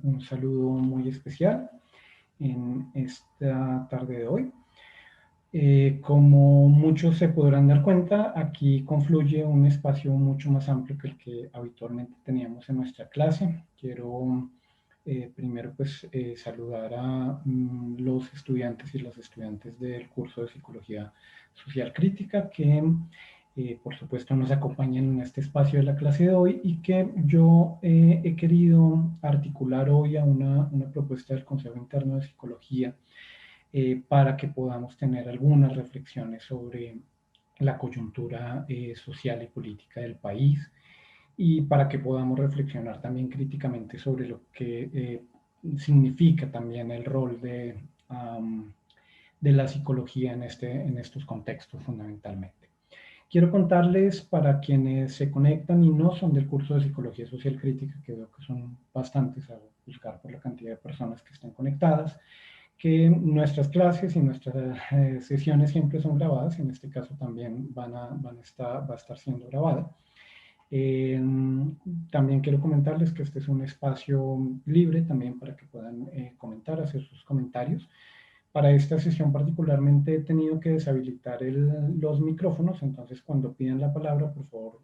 un saludo muy especial en esta tarde de hoy. Como muchos se podrán dar cuenta, aquí confluye un espacio mucho más amplio que el que habitualmente teníamos en nuestra clase. Quiero primero saludar a los estudiantes y las estudiantes del curso de Psicología Social Crítica que por supuesto nos acompañan en este espacio de la clase de hoy y que yo he querido articular hoy a una propuesta del Consejo Interno de Psicología para que podamos tener algunas reflexiones sobre la coyuntura social y política del país y para que podamos reflexionar también críticamente sobre lo que significa también el rol de la psicología en estos contextos fundamentalmente. Quiero contarles para quienes se conectan y no son del curso de Psicología Social Crítica, que veo que son bastantes a buscar por la cantidad de personas que estén conectadas, que nuestras clases y nuestras sesiones siempre son grabadas, en este caso también va a estar siendo grabada. También quiero comentarles que este es un espacio libre también para que puedan comentar, hacer sus comentarios. Para esta sesión particularmente he tenido que deshabilitar los micrófonos, entonces cuando pidan la palabra, por favor,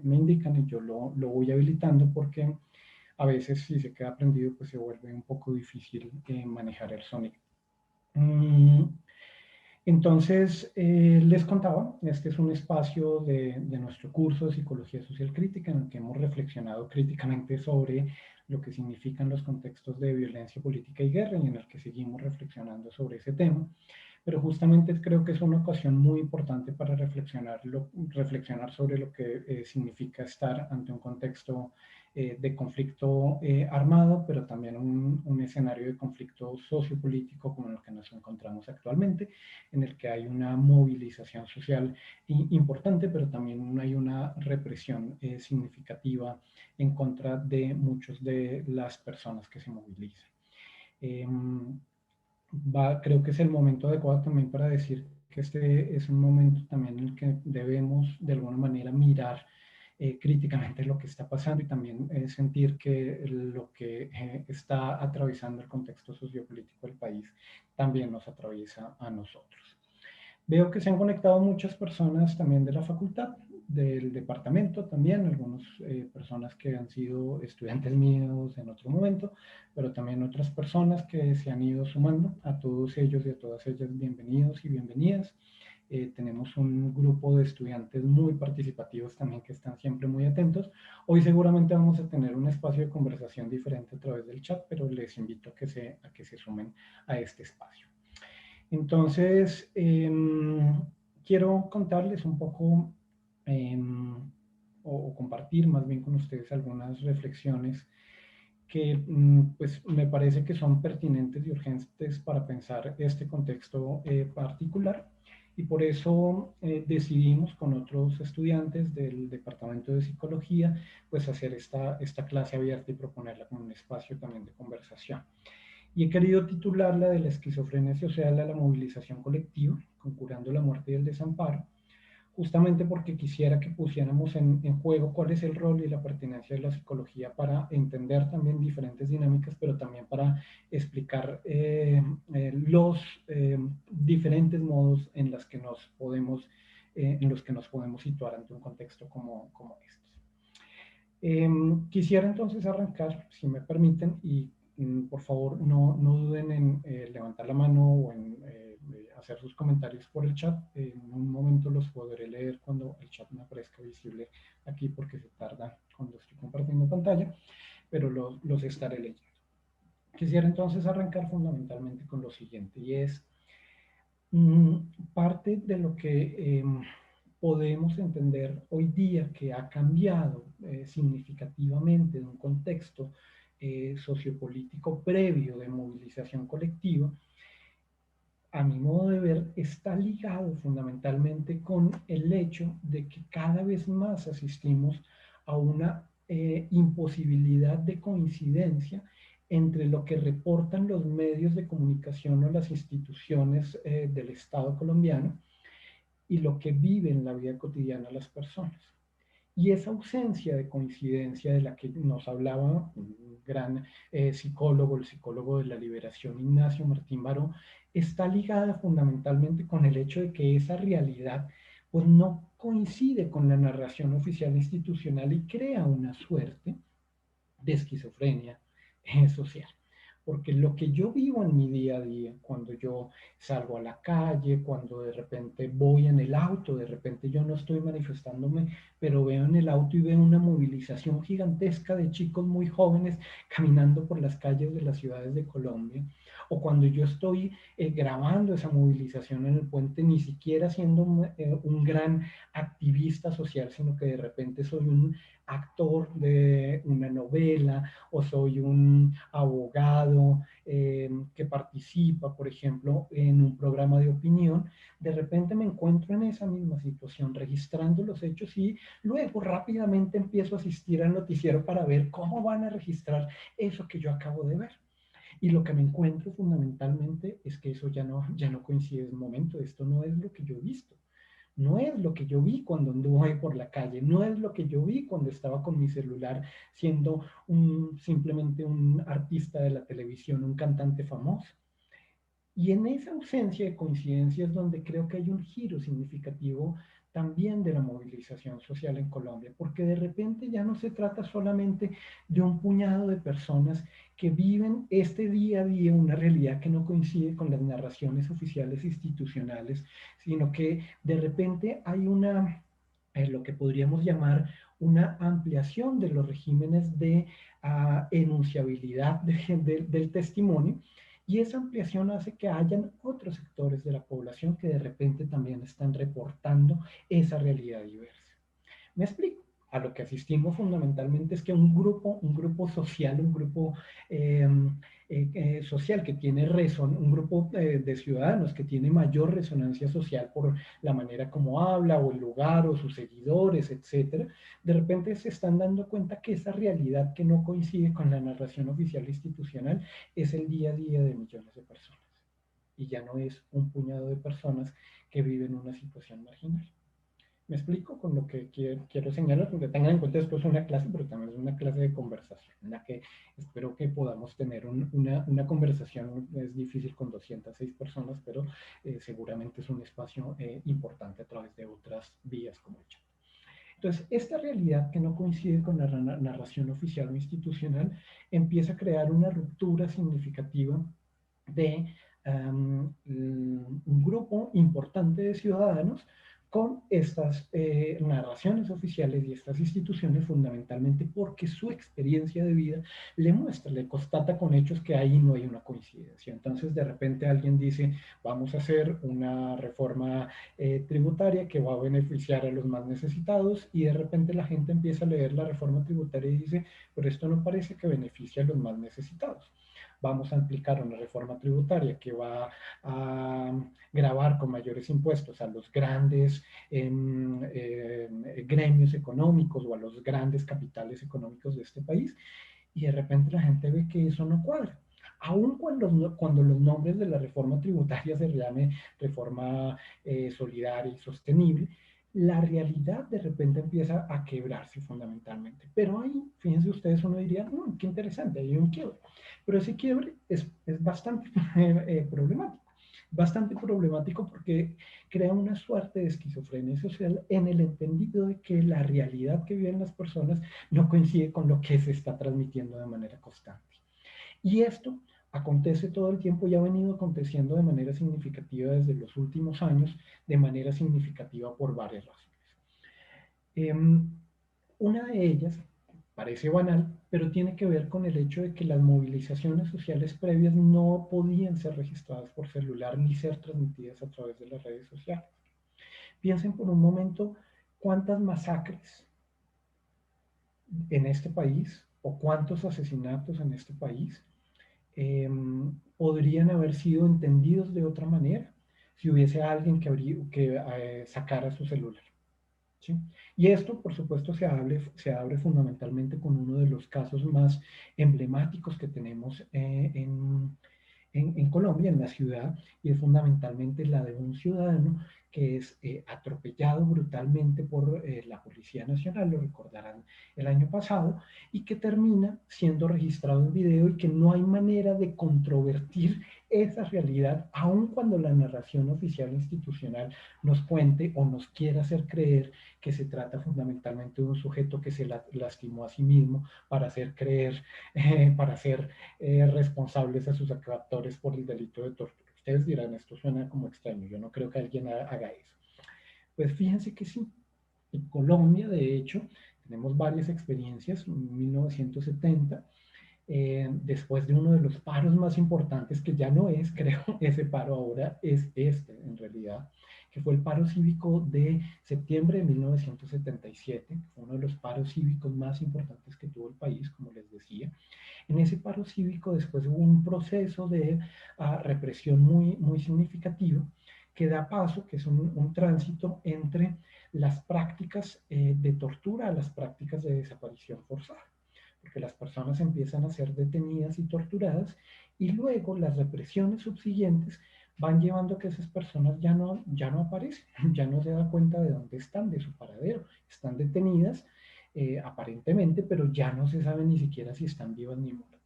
me indican y yo lo voy habilitando porque a veces si se queda prendido, pues se vuelve un poco difícil manejar el sonido. Entonces, les contaba, este es un espacio de nuestro curso de Psicología Social Crítica en el que hemos reflexionado críticamente sobre lo que significan los contextos de violencia política y guerra y en el que seguimos reflexionando sobre ese tema. Pero justamente creo que es una ocasión muy importante para reflexionar sobre lo que significa estar ante un contexto de conflicto armado, pero también un escenario de conflicto sociopolítico como el que nos encontramos actualmente, en el que hay una movilización social importante, pero también hay una represión significativa en contra de muchas de las personas que se movilizan. Creo que es el momento adecuado también para decir que este es un momento también en el que debemos de alguna manera mirar críticamente lo que está pasando y también sentir que lo que está atravesando el contexto sociopolítico del país también nos atraviesa a nosotros. Veo que se han conectado muchas personas también de la facultad, del departamento también, algunas personas que han sido estudiantes míos en otro momento, pero también otras personas que se han ido sumando. A todos ellos y a todas ellas, bienvenidos y bienvenidas. Tenemos un grupo de estudiantes muy participativos también que están siempre muy atentos. Hoy seguramente vamos a tener un espacio de conversación diferente a través del chat, pero les invito a que se sumen a este espacio. Entonces, quiero contarles un poco o compartir más bien con ustedes algunas reflexiones que pues me parece que son pertinentes y urgentes para pensar este contexto particular. Y por eso decidimos con otros estudiantes del Departamento de Psicología pues hacer esta clase abierta y proponerla como un espacio también de conversación. Y he querido titularla de la esquizofrenia social a la movilización colectiva, concurrando la muerte y el desamparo, justamente porque quisiera que pusiéramos en juego cuál es el rol y la pertinencia de la psicología para entender también diferentes dinámicas, pero también para explicar los diferentes modos en los que nos podemos situar ante un contexto como este. Quisiera entonces arrancar, si me permiten, y por favor no duden en levantar la mano o en hacer sus comentarios por el chat. En un momento los podré leer cuando el chat me aparezca visible aquí porque se tarda cuando estoy compartiendo pantalla, pero los estaré leyendo. Quisiera entonces arrancar fundamentalmente con lo siguiente y es parte de lo que podemos entender hoy día que ha cambiado significativamente en un contexto sociopolítico previo de movilización colectiva, a mi modo de ver, está ligado fundamentalmente con el hecho de que cada vez más asistimos a una imposibilidad de coincidencia entre lo que reportan los medios de comunicación o las instituciones del Estado colombiano y lo que vive en la vida cotidiana las personas. Y esa ausencia de coincidencia de la que nos hablaba un gran psicólogo, el psicólogo de la liberación, Ignacio Martín Baró, está ligada fundamentalmente con el hecho de que esa realidad pues no coincide con la narración oficial institucional y crea una suerte de esquizofrenia social. Porque lo que yo vivo en mi día a día, cuando yo salgo a la calle, cuando de repente voy en el auto, de repente yo no estoy manifestándome, pero veo en el auto y veo una movilización gigantesca de chicos muy jóvenes caminando por las calles de las ciudades de Colombia, o cuando yo estoy grabando esa movilización en el puente, ni siquiera siendo un gran activista social, sino que de repente soy un actor de una novela o soy un abogado que participa, por ejemplo, en un programa de opinión, de repente me encuentro en esa misma situación, registrando los hechos y luego rápidamente empiezo a asistir al noticiero para ver cómo van a registrar eso que yo acabo de ver. Y lo que me encuentro fundamentalmente es que eso ya no coincide en el momento, esto no es lo que yo he visto. No es lo que yo vi cuando anduve por la calle, no es lo que yo vi cuando estaba con mi celular siendo simplemente un artista de la televisión, un cantante famoso. Y en esa ausencia de coincidencias donde creo que hay un giro significativo también de la movilización social en Colombia, porque de repente ya no se trata solamente de un puñado de personas que viven este día a día una realidad que no coincide con las narraciones oficiales institucionales, sino que de repente hay lo que podríamos llamar una ampliación de los regímenes de enunciabilidad del testimonio, y esa ampliación hace que hayan otros sectores de la población que de repente también están reportando esa realidad diversa. Me explico. A lo que asistimos fundamentalmente es que un grupo social, un grupo eh, social que tiene un grupo de ciudadanos que tiene mayor resonancia social por la manera como habla o el lugar o sus seguidores, etcétera, de repente se están dando cuenta que esa realidad que no coincide con la narración oficial institucional es el día a día de millones de personas. Y ya no es un puñado de personas que viven una situación marginal. Me explico con lo que quiero señalar, porque tengan en cuenta esto es una clase, pero también es una clase de conversación, en la que espero que podamos tener una conversación. Es difícil con 206 personas, pero seguramente es un espacio importante a través de otras vías como el chat. Entonces, esta realidad que no coincide con la narración oficial o institucional empieza a crear una ruptura significativa de un grupo importante de ciudadanos con estas narraciones oficiales y estas instituciones, fundamentalmente porque su experiencia de vida le muestra, le constata con hechos que ahí no hay una coincidencia. Entonces, de repente alguien dice, vamos a hacer una reforma tributaria que va a beneficiar a los más necesitados, y de repente la gente empieza a leer la reforma tributaria y dice, pero esto no parece que beneficie a los más necesitados. Vamos a aplicar una reforma tributaria que va a gravar con mayores impuestos a los grandes gremios económicos o a los grandes capitales económicos de este país, y de repente la gente ve que eso no cuadra. Aun cuando los nombres de la reforma tributaria se llame reforma solidaria y sostenible, la realidad de repente empieza a quebrarse fundamentalmente. Pero ahí, fíjense ustedes, uno diría, no, qué interesante, hay un quiebre. Pero ese quiebre es bastante problemático. Bastante problemático porque crea una suerte de esquizofrenia social en el entendido de que la realidad que viven las personas no coincide con lo que se está transmitiendo de manera constante. Y esto acontece todo el tiempo y ha venido aconteciendo de manera significativa desde los últimos años, de manera significativa por varias razones. Una de ellas parece banal, pero tiene que ver con el hecho de que las movilizaciones sociales previas no podían ser registradas por celular ni ser transmitidas a través de las redes sociales. Piensen por un momento cuántas masacres en este país o cuántos asesinatos en este país podrían haber sido entendidos de otra manera si hubiese alguien que sacara su celular. ¿Sí? Y esto, por supuesto, se abre fundamentalmente con uno de los casos más emblemáticos que tenemos en Colombia, en la ciudad, y es fundamentalmente la de un ciudadano que es atropellado brutalmente por la Policía Nacional, lo recordarán el año pasado, y que termina siendo registrado en video y que no hay manera de controvertir esa realidad, aun cuando la narración oficial institucional nos cuente o nos quiera hacer creer que se trata fundamentalmente de un sujeto que se lastimó a sí mismo para hacer creer, para hacer responsables a sus captores por el delito de tortura. Ustedes dirán, esto suena como extraño, yo no creo que alguien haga eso. Pues fíjense que sí. En Colombia, de hecho, tenemos varias experiencias. En 1970, después de uno de los paros más importantes, que ya no es, creo, ese paro ahora es este, en realidad, que fue el paro cívico de septiembre de 1977, que fue uno de los paros cívicos más importantes que tuvo el país, como les decía. En ese paro cívico después hubo un proceso de represión muy significativo que da paso, que es un tránsito entre las prácticas de tortura a las prácticas de desaparición forzada, porque las personas empiezan a ser detenidas y torturadas y luego las represiones subsiguientes van llevando a que esas personas ya no aparecen, ya no se da cuenta de dónde están, de su paradero, están detenidas aparentemente, pero ya no se sabe ni siquiera si están vivas ni muertas.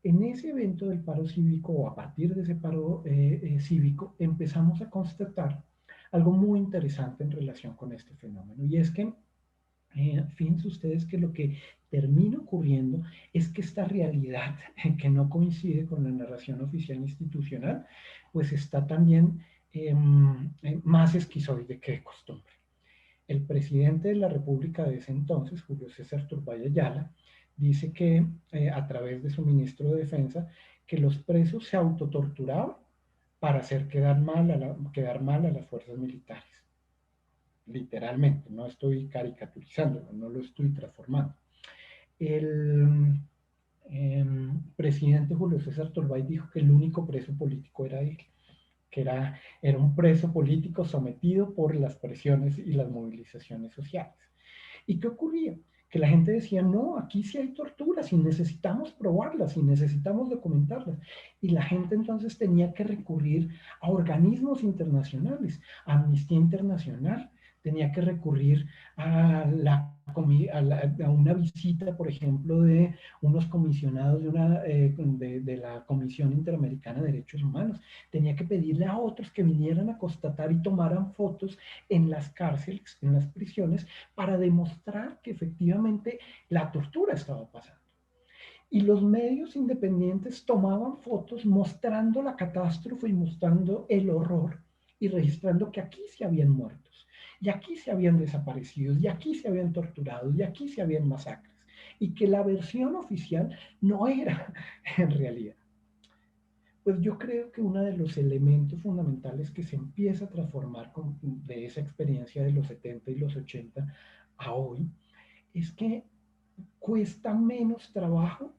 En ese evento del paro cívico, o a partir de ese paro cívico, empezamos a constatar algo muy interesante en relación con este fenómeno, y es que fíjense ustedes que lo que termina ocurriendo es que esta realidad que no coincide con la narración oficial institucional, pues está también más esquizoide que de costumbre. El presidente de la República de ese entonces, Julio César Turbay Ayala, dice que a través de su ministro de Defensa, que los presos se autotorturaban para hacer quedar mal a las fuerzas militares. Literalmente, no estoy caricaturizando, no lo estoy transformando. El presidente Julio César Turbay dijo que el único preso político era él, que era un preso político sometido por las presiones y las movilizaciones sociales. ¿Y qué ocurría? Que la gente decía, no, aquí sí hay torturas y necesitamos probarlas y necesitamos documentarlas. Y la gente entonces tenía que recurrir a organismos internacionales, a Amnistía Internacional, tenía que recurrir a una visita, por ejemplo, de unos comisionados de la Comisión Interamericana de Derechos Humanos. Tenía que pedirle a otros que vinieran a constatar y tomaran fotos en las cárceles, en las prisiones, para demostrar que efectivamente la tortura estaba pasando. Y los medios independientes tomaban fotos mostrando la catástrofe y mostrando el horror y registrando que aquí se habían muertos, y aquí se habían desaparecido, y aquí se habían torturado, y aquí se habían masacres, y que la versión oficial no era en realidad. Pues yo creo que uno de los elementos fundamentales que se empieza a transformar de esa experiencia de los 70 y los 80 a hoy es que cuesta menos trabajo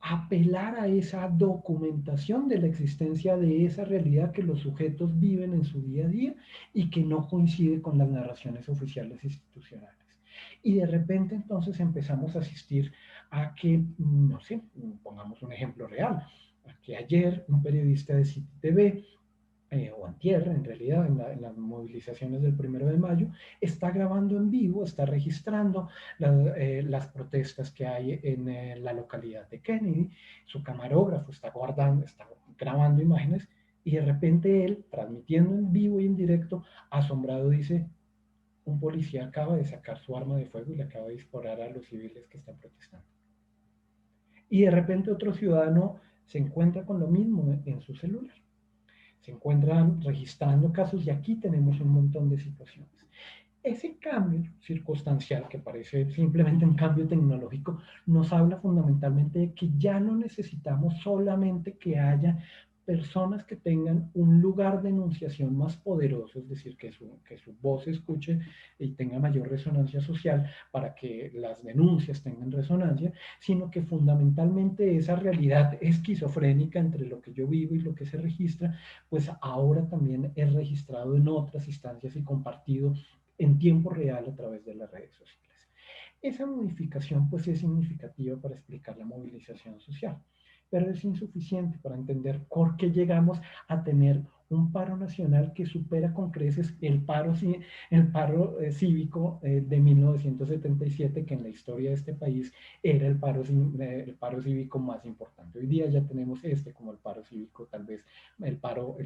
apelar a esa documentación de la existencia de esa realidad que los sujetos viven en su día a día y que no coincide con las narraciones oficiales institucionales. Y de repente entonces empezamos a asistir a que, no sé, pongamos un ejemplo real, a que ayer un periodista de City TV o antier, en realidad, las movilizaciones del 1 de mayo, está grabando en vivo, está registrando las protestas que hay en la localidad de Kennedy, su camarógrafo está grabando imágenes, y de repente él, transmitiendo en vivo y en directo, asombrado dice, un policía acaba de sacar su arma de fuego y le acaba de disparar a los civiles que están protestando. Y de repente otro ciudadano se encuentra con lo mismo en su celular, se encuentran registrando casos, y aquí tenemos un montón de situaciones. Ese cambio circunstancial, que parece simplemente un cambio tecnológico, nos habla fundamentalmente de que ya no necesitamos solamente que haya personas que tengan un lugar de enunciación más poderoso, es decir, que su voz se escuche y tenga mayor resonancia social para que las denuncias tengan resonancia, sino que fundamentalmente esa realidad esquizofrénica entre lo que yo vivo y lo que se registra, pues ahora también es registrado en otras instancias y compartido en tiempo real a través de las redes sociales. Esa modificación pues es significativa para explicar la movilización social. pero es insuficiente para entender por qué llegamos a tener un paro nacional que supera con creces el paro cívico de 1977, que en la historia de este país era el paro cívico más importante. Hoy día ya tenemos este como el paro cívico, tal vez el paro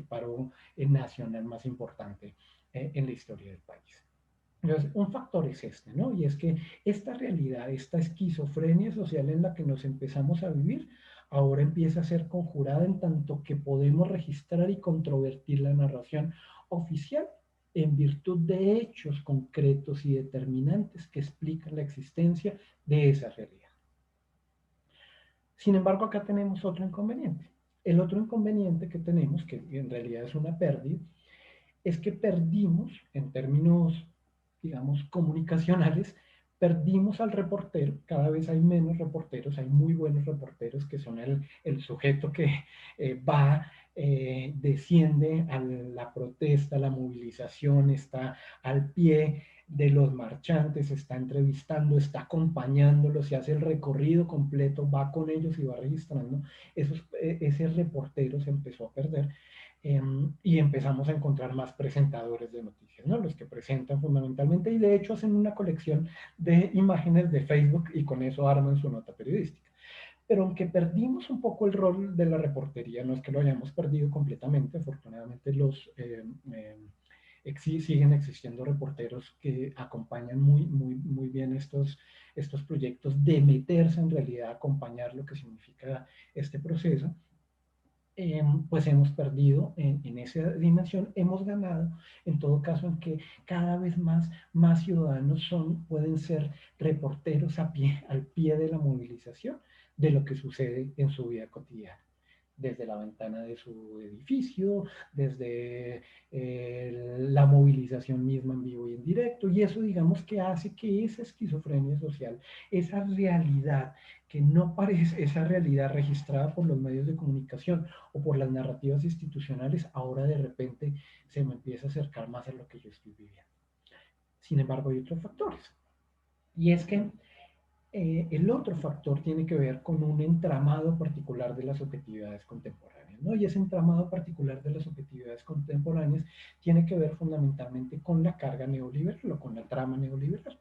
nacional más importante en la historia del país. Entonces, un factor es este, ¿no? Y es que esta realidad, esta esquizofrenia social en la que nos empezamos a vivir, ahora empieza a ser conjurada en tanto que podemos registrar y controvertir la narración oficial en virtud de hechos concretos y determinantes que explican la existencia de esa realidad. Sin embargo, acá tenemos otro inconveniente. El otro inconveniente que tenemos, que en realidad es una pérdida, es que perdimos, en términos, digamos, comunicacionales, perdimos al reportero. Cada vez hay menos reporteros, hay muy buenos reporteros que son el sujeto que desciende a la protesta, a la movilización, está al pie de los marchantes, está entrevistando, está acompañándolos, se hace el recorrido completo, va con ellos y va registrando. Ese reportero se empezó a perder y empezamos a encontrar más presentadores de noticias, ¿no? Los que presentan fundamentalmente y de hecho hacen una colección de imágenes de Facebook y con eso arman su nota periodística. Pero aunque perdimos un poco el rol de la reportería, no es que lo hayamos perdido completamente, afortunadamente siguen existiendo reporteros que acompañan muy, muy, muy bien estos proyectos de meterse en realidad a acompañar lo que significa este proceso. Pues hemos perdido en esa dimensión, hemos ganado en todo caso en que cada vez más ciudadanos pueden ser reporteros al pie de la movilización de lo que sucede en su vida cotidiana desde la ventana de su edificio, desde la movilización misma en vivo y en directo, y eso digamos que hace que esa esquizofrenia social, esa realidad que no parece, esa realidad registrada por los medios de comunicación o por las narrativas institucionales, ahora de repente se me empieza a acercar más a lo que yo estoy viviendo. Sin embargo, hay otros factores, y es que el otro factor tiene que ver con un entramado particular de las subjetividades contemporáneas, ¿no? Y ese entramado particular de las subjetividades contemporáneas tiene que ver fundamentalmente con la carga neoliberal o con la trama neoliberal.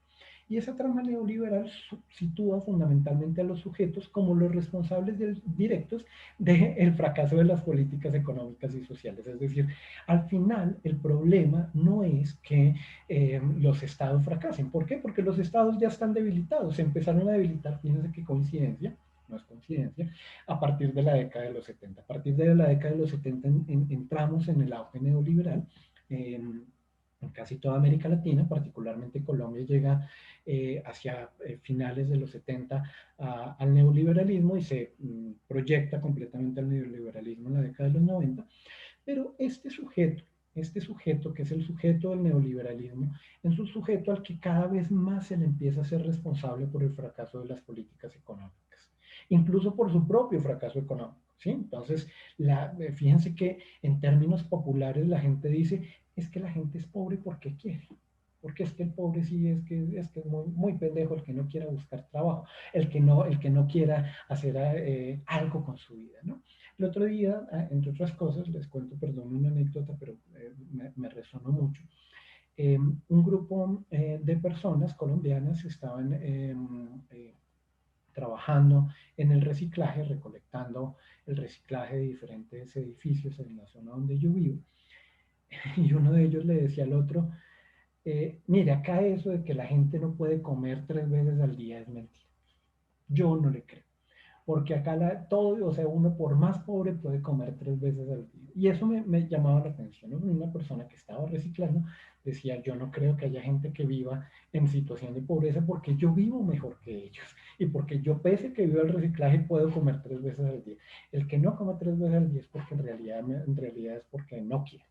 Y esa trama neoliberal sitúa fundamentalmente a los sujetos como los responsables directos del fracaso de las políticas económicas y sociales. Es decir, al final el problema no es que los estados fracasen. ¿Por qué? Porque los estados ya están debilitados, se empezaron a debilitar, fíjense qué coincidencia, no es coincidencia, a partir de la década de los 70. A partir de la década de los 70 entramos en el auge neoliberal. En casi toda América Latina, particularmente Colombia, llega hacia finales de los 70 al neoliberalismo y se proyecta completamente al neoliberalismo en la década de los 90. Pero este sujeto que es el sujeto del neoliberalismo, es un sujeto al que cada vez más se le empieza a ser responsable por el fracaso de las políticas económicas, incluso por su propio fracaso económico. ¿Sí? Entonces, fíjense que en términos populares la gente dice, es que la gente es pobre porque quiere. Porque es que el pobre sí es muy, muy pendejo el que no quiera buscar trabajo, el que no quiera hacer algo con su vida, ¿no? El otro día, entre otras cosas, les cuento, perdón, una anécdota, pero me resonó mucho. Un grupo de personas colombianas estaban trabajando en el reciclaje, recolectando el reciclaje de diferentes edificios en la zona donde yo vivo. Y uno de ellos le decía al otro, mire, acá eso de que la gente no puede comer 3 veces al día es mentira. Yo no le creo. Porque acá todo, o sea, uno por más pobre puede comer 3 veces al día. Y eso me llamaba la atención, ¿no? Una persona que estaba reciclando decía, yo no creo que haya gente que viva en situación de pobreza porque yo vivo mejor que ellos. Y porque yo, pese que vivo el reciclaje, puedo comer 3 veces al día. El que no come 3 veces al día es porque en realidad es porque no quiere.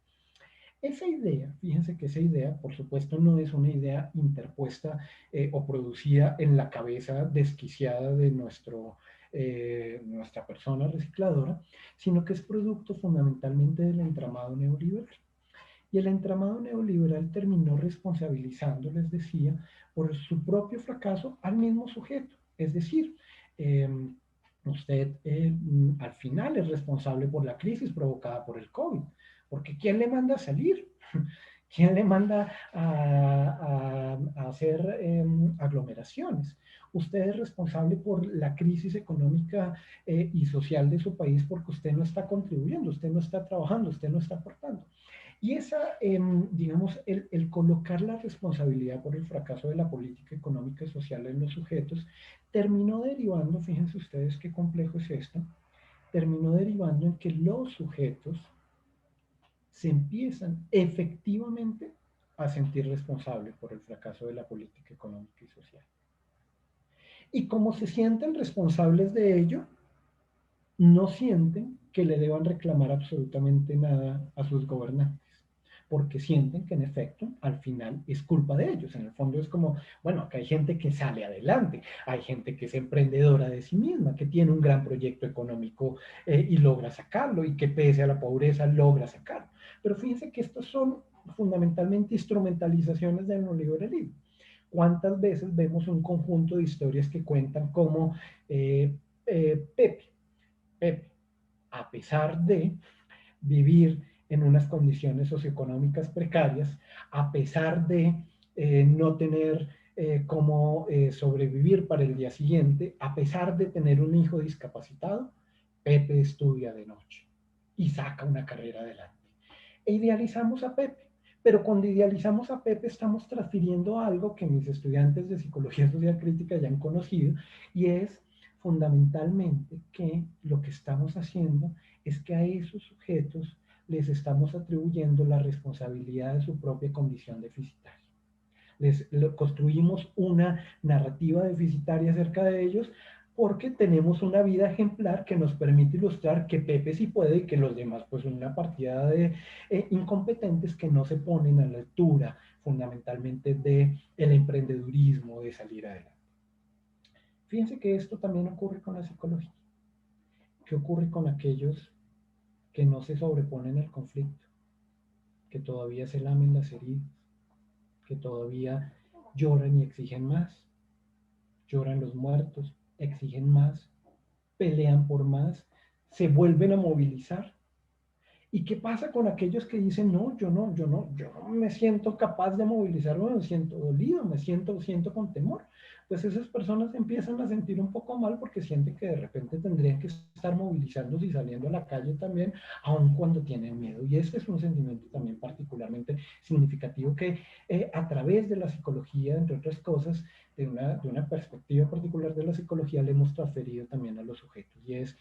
Esa idea, fíjense que esa idea, por supuesto, no es una idea interpuesta o producida en la cabeza desquiciada de nuestra persona recicladora, sino que es producto fundamentalmente del entramado neoliberal. Y el entramado neoliberal terminó responsabilizando, les decía, por su propio fracaso al mismo sujeto. Es decir, Usted al final es responsable por la crisis provocada por el COVID, porque ¿quién le manda a salir? ¿Quién le manda a hacer aglomeraciones? Usted es responsable por la crisis económica y social de su país porque usted no está contribuyendo, usted no está trabajando, usted no está aportando. Y esa, digamos, el colocar la responsabilidad por el fracaso de la política económica y social en los sujetos terminó derivando, fíjense ustedes qué complejo es esto, terminó derivando en que los sujetos se empiezan efectivamente a sentir responsables por el fracaso de la política económica y social. Y como se sienten responsables de ello, no sienten que le deban reclamar absolutamente nada a sus gobernantes, porque sienten que en efecto al final es culpa de ellos. En el fondo es como, bueno, acá hay gente que sale adelante, hay gente que es emprendedora de sí misma, que tiene un gran proyecto económico y logra sacarlo, y que pese a la pobreza logra sacarlo. Pero fíjense que estos son fundamentalmente instrumentalizaciones del neoliberalismo. ¿Cuántas veces vemos un conjunto de historias que cuentan como Pepe, Pepe, a pesar de vivir en unas condiciones socioeconómicas precarias, a pesar de no tener cómo sobrevivir para el día siguiente, a pesar de tener un hijo discapacitado, Pepe estudia de noche y saca una carrera adelante. E idealizamos a Pepe, pero cuando idealizamos a Pepe estamos transfiriendo algo que mis estudiantes de psicología social crítica ya han conocido, y es fundamentalmente que lo que estamos haciendo es que a esos sujetos les estamos atribuyendo la responsabilidad de su propia condición deficitaria. Construimos una narrativa deficitaria acerca de ellos porque tenemos una vida ejemplar que nos permite ilustrar que Pepe sí puede y que los demás pues son una partida de incompetentes que no se ponen a la altura fundamentalmente del emprendedurismo, de salir adelante. Fíjense que esto también ocurre con la psicología. ¿Qué ocurre con aquellos que no se sobreponen al conflicto, que todavía se lamen las heridas, que todavía lloran y exigen más, lloran los muertos, exigen más, pelean por más, se vuelven a movilizar? ¿Y qué pasa con aquellos que dicen, no, yo no me siento capaz de movilizarme, me siento dolido, siento con temor? Pues esas personas empiezan a sentir un poco mal porque sienten que de repente tendrían que estar movilizándose y saliendo a la calle también, aun cuando tienen miedo. Y este es un sentimiento también particularmente significativo que a través de la psicología, entre otras cosas, de una perspectiva particular de la psicología, le hemos transferido también a los sujetos. Y es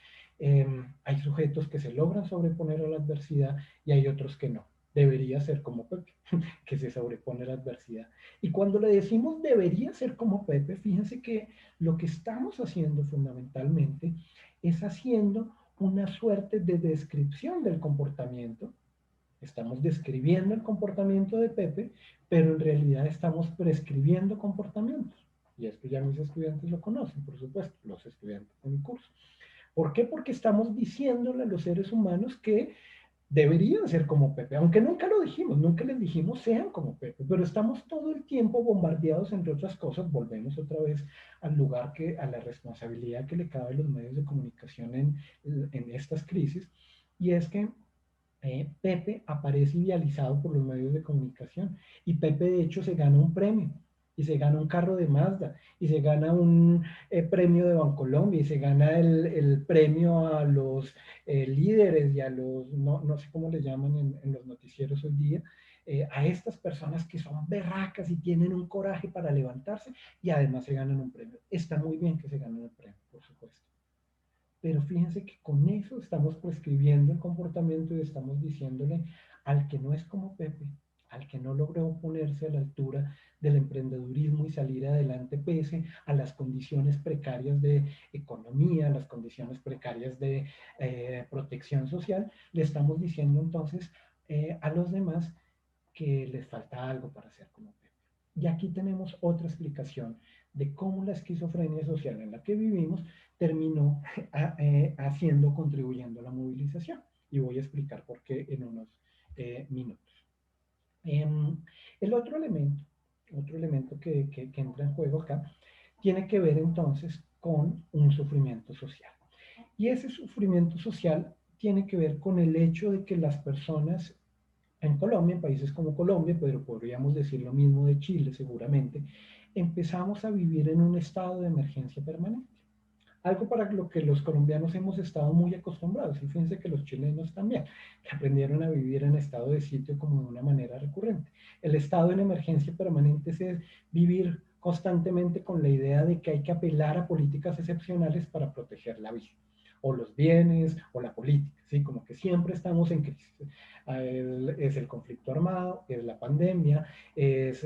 hay sujetos que se logran sobreponer a la adversidad y hay otros que no. Debería ser como Pepe, que se sobrepone a la adversidad. Y cuando le decimos debería ser como Pepe, fíjense que lo que estamos haciendo fundamentalmente es haciendo una suerte de descripción del comportamiento. Estamos describiendo el comportamiento de Pepe, pero en realidad estamos prescribiendo comportamientos. Y esto ya mis estudiantes lo conocen, por supuesto, los estudiantes de mi curso. ¿Por qué? Porque estamos diciéndole a los seres humanos que deberían ser como Pepe, aunque nunca lo dijimos, nunca les dijimos sean como Pepe, pero estamos todo el tiempo bombardeados, entre otras cosas, volvemos otra vez al lugar a la responsabilidad que le cabe a los medios de comunicación en estas crisis, y es que Pepe aparece idealizado por los medios de comunicación y Pepe de hecho se gana un premio y se gana un carro de Mazda y se gana un premio de Bancolombia y se gana el premio a los líderes y a los, no sé cómo le llaman en los noticieros hoy día, a estas personas que son berracas y tienen un coraje para levantarse y además se ganan un premio. Está muy bien que se ganen el premio, por supuesto. Pero fíjense que con eso estamos prescribiendo el comportamiento y estamos diciéndole al que no es como Pepe, al que no logró ponerse a la altura del emprendedurismo y salir adelante pese a las condiciones precarias de economía, las condiciones precarias de protección social, le estamos diciendo entonces a los demás que les falta algo para ser como Pepe. Y aquí tenemos otra explicación de cómo la esquizofrenia social en la que vivimos terminó haciendo, contribuyendo a la movilización. Y voy a explicar por qué en unos minutos. El otro elemento que entra en juego acá, tiene que ver entonces con un sufrimiento social. Y ese sufrimiento social tiene que ver con el hecho de que las personas en Colombia, en países como Colombia, pero podríamos decir lo mismo de Chile seguramente, empezamos a vivir en un estado de emergencia permanente. Algo para lo que los colombianos hemos estado muy acostumbrados, y fíjense que los chilenos también, que aprendieron a vivir en estado de sitio como de una manera recurrente. El estado en emergencia permanente es vivir constantemente con la idea de que hay que apelar a políticas excepcionales para proteger la vida, o los bienes, o la política, ¿sí? Como que siempre estamos en crisis. Es el conflicto armado, es la pandemia, es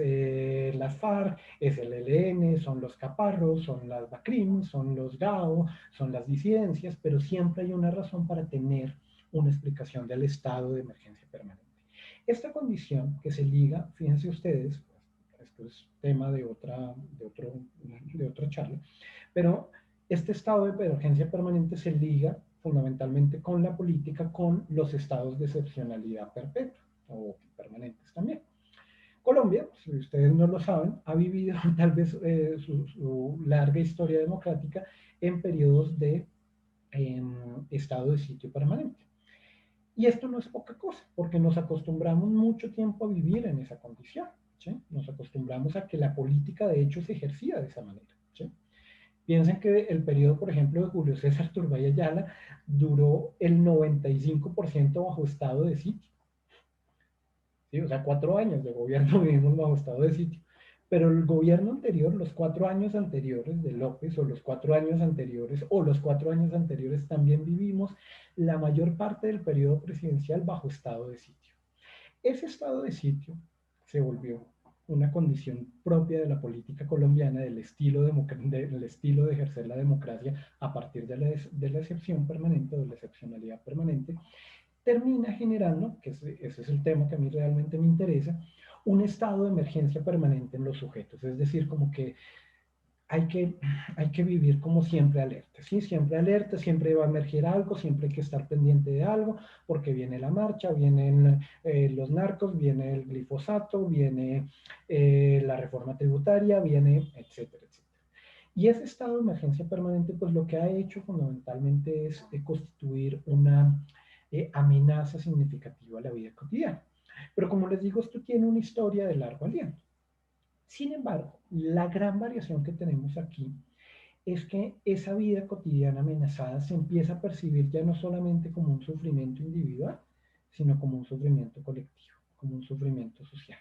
las FARC, es el ELN, son los caparros, son las BACRIM, son los GAO, son las disidencias, pero siempre hay una razón para tener una explicación del estado de emergencia permanente. Esta condición que se liga, fíjense ustedes, esto es tema de otra charla, pero este estado de emergencia permanente se liga fundamentalmente con la política, con los estados de excepcionalidad perpetua o permanentes también. Colombia, si ustedes no lo saben, ha vivido tal vez su larga historia democrática en periodos de estado de sitio permanente. Y esto no es poca cosa, porque nos acostumbramos mucho tiempo a vivir en esa condición. ¿Sí? Nos acostumbramos a que la política de hecho se ejercía de esa manera. ¿Sí? Piensen que el periodo, por ejemplo, de Julio César Turbay Ayala duró el 95% bajo estado de sitio. ¿Sí? O sea, 4 años de gobierno vivimos bajo estado de sitio. Pero el gobierno anterior, los 4 años anteriores de López, o los 4 años anteriores, o los 4 años anteriores, también vivimos la mayor parte del periodo presidencial bajo estado de sitio. Ese estado de sitio se volvió una condición propia de la política colombiana, del estilo de ejercer la democracia a partir de la excepción permanente o de la excepcionalidad permanente, termina generando, ese es el tema que a mí realmente me interesa, un estado de emergencia permanente en los sujetos. Es decir, como que hay que, hay que vivir como siempre alerta, ¿sí? Siempre alerta, siempre va a emerger algo, siempre hay que estar pendiente de algo, porque viene la marcha, vienen los narcos, viene el glifosato, viene la reforma tributaria, viene, etcétera, etcétera. Y ese estado de emergencia permanente, pues lo que ha hecho fundamentalmente es constituir una amenaza significativa a la vida cotidiana. Pero como les digo, esto tiene una historia de largo aliento. Sin embargo, la gran variación que tenemos aquí es que esa vida cotidiana amenazada se empieza a percibir ya no solamente como un sufrimiento individual, sino como un sufrimiento colectivo, como un sufrimiento social.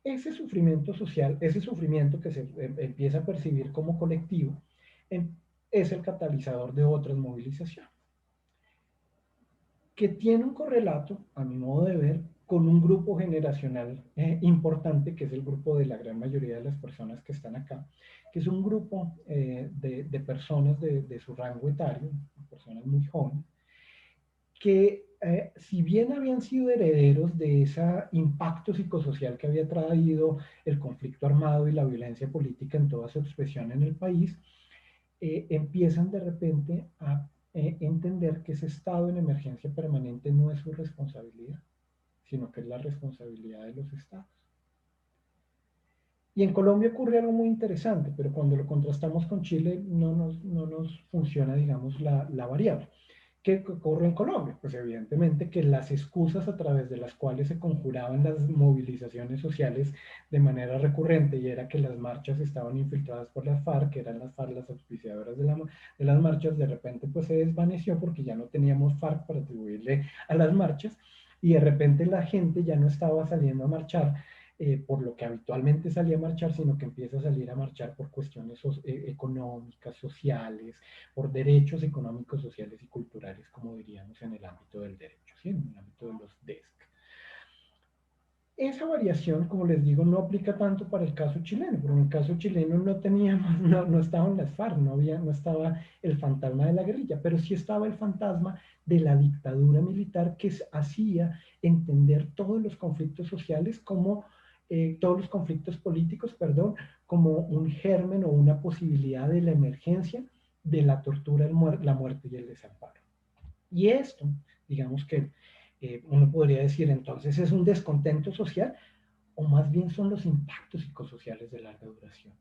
Ese sufrimiento social, ese sufrimiento que se empieza a percibir como colectivo, es el catalizador de otras movilizaciones, que tiene un correlato, a mi modo de ver, con un grupo generacional importante, que es el grupo de la gran mayoría de las personas que están acá, que es un grupo de personas de su rango etario, personas muy jóvenes, que si bien habían sido herederos de ese impacto psicosocial que había traído el conflicto armado y la violencia política en toda su expresión en el país, empiezan de repente a entender que ese estado en emergencia permanente no es su responsabilidad, sino que es la responsabilidad de los estados. Y en Colombia ocurre algo muy interesante, pero cuando lo contrastamos con Chile no nos funciona, digamos, la variable. ¿Qué ocurre en Colombia? Pues evidentemente que las excusas a través de las cuales se conjuraban las movilizaciones sociales de manera recurrente, y era que las marchas estaban infiltradas por las FARC, que eran las FARC las auspiciadoras de las marchas, de repente pues se desvaneció porque ya no teníamos FARC para atribuirle a las marchas, y de repente la gente ya no estaba saliendo a marchar por lo que habitualmente salía a marchar, sino que empieza a salir a marchar por cuestiones económicas, sociales, por derechos económicos, sociales y culturales, como diríamos en el ámbito del derecho, ¿sí? En el ámbito de los DESC. Esa variación, como les digo, no aplica tanto para el caso chileno, porque en el caso chileno no teníamos, no estaban las FARC, no estaba el fantasma de la guerrilla, pero sí estaba el fantasma de la dictadura militar que hacía entender todos los conflictos sociales como, todos los conflictos políticos, perdón, como un germen o una posibilidad de la emergencia de la tortura, la muerte y el desamparo. Y esto, digamos que uno podría decir entonces es un descontento social, o más bien son los impactos psicosociales de larga duración.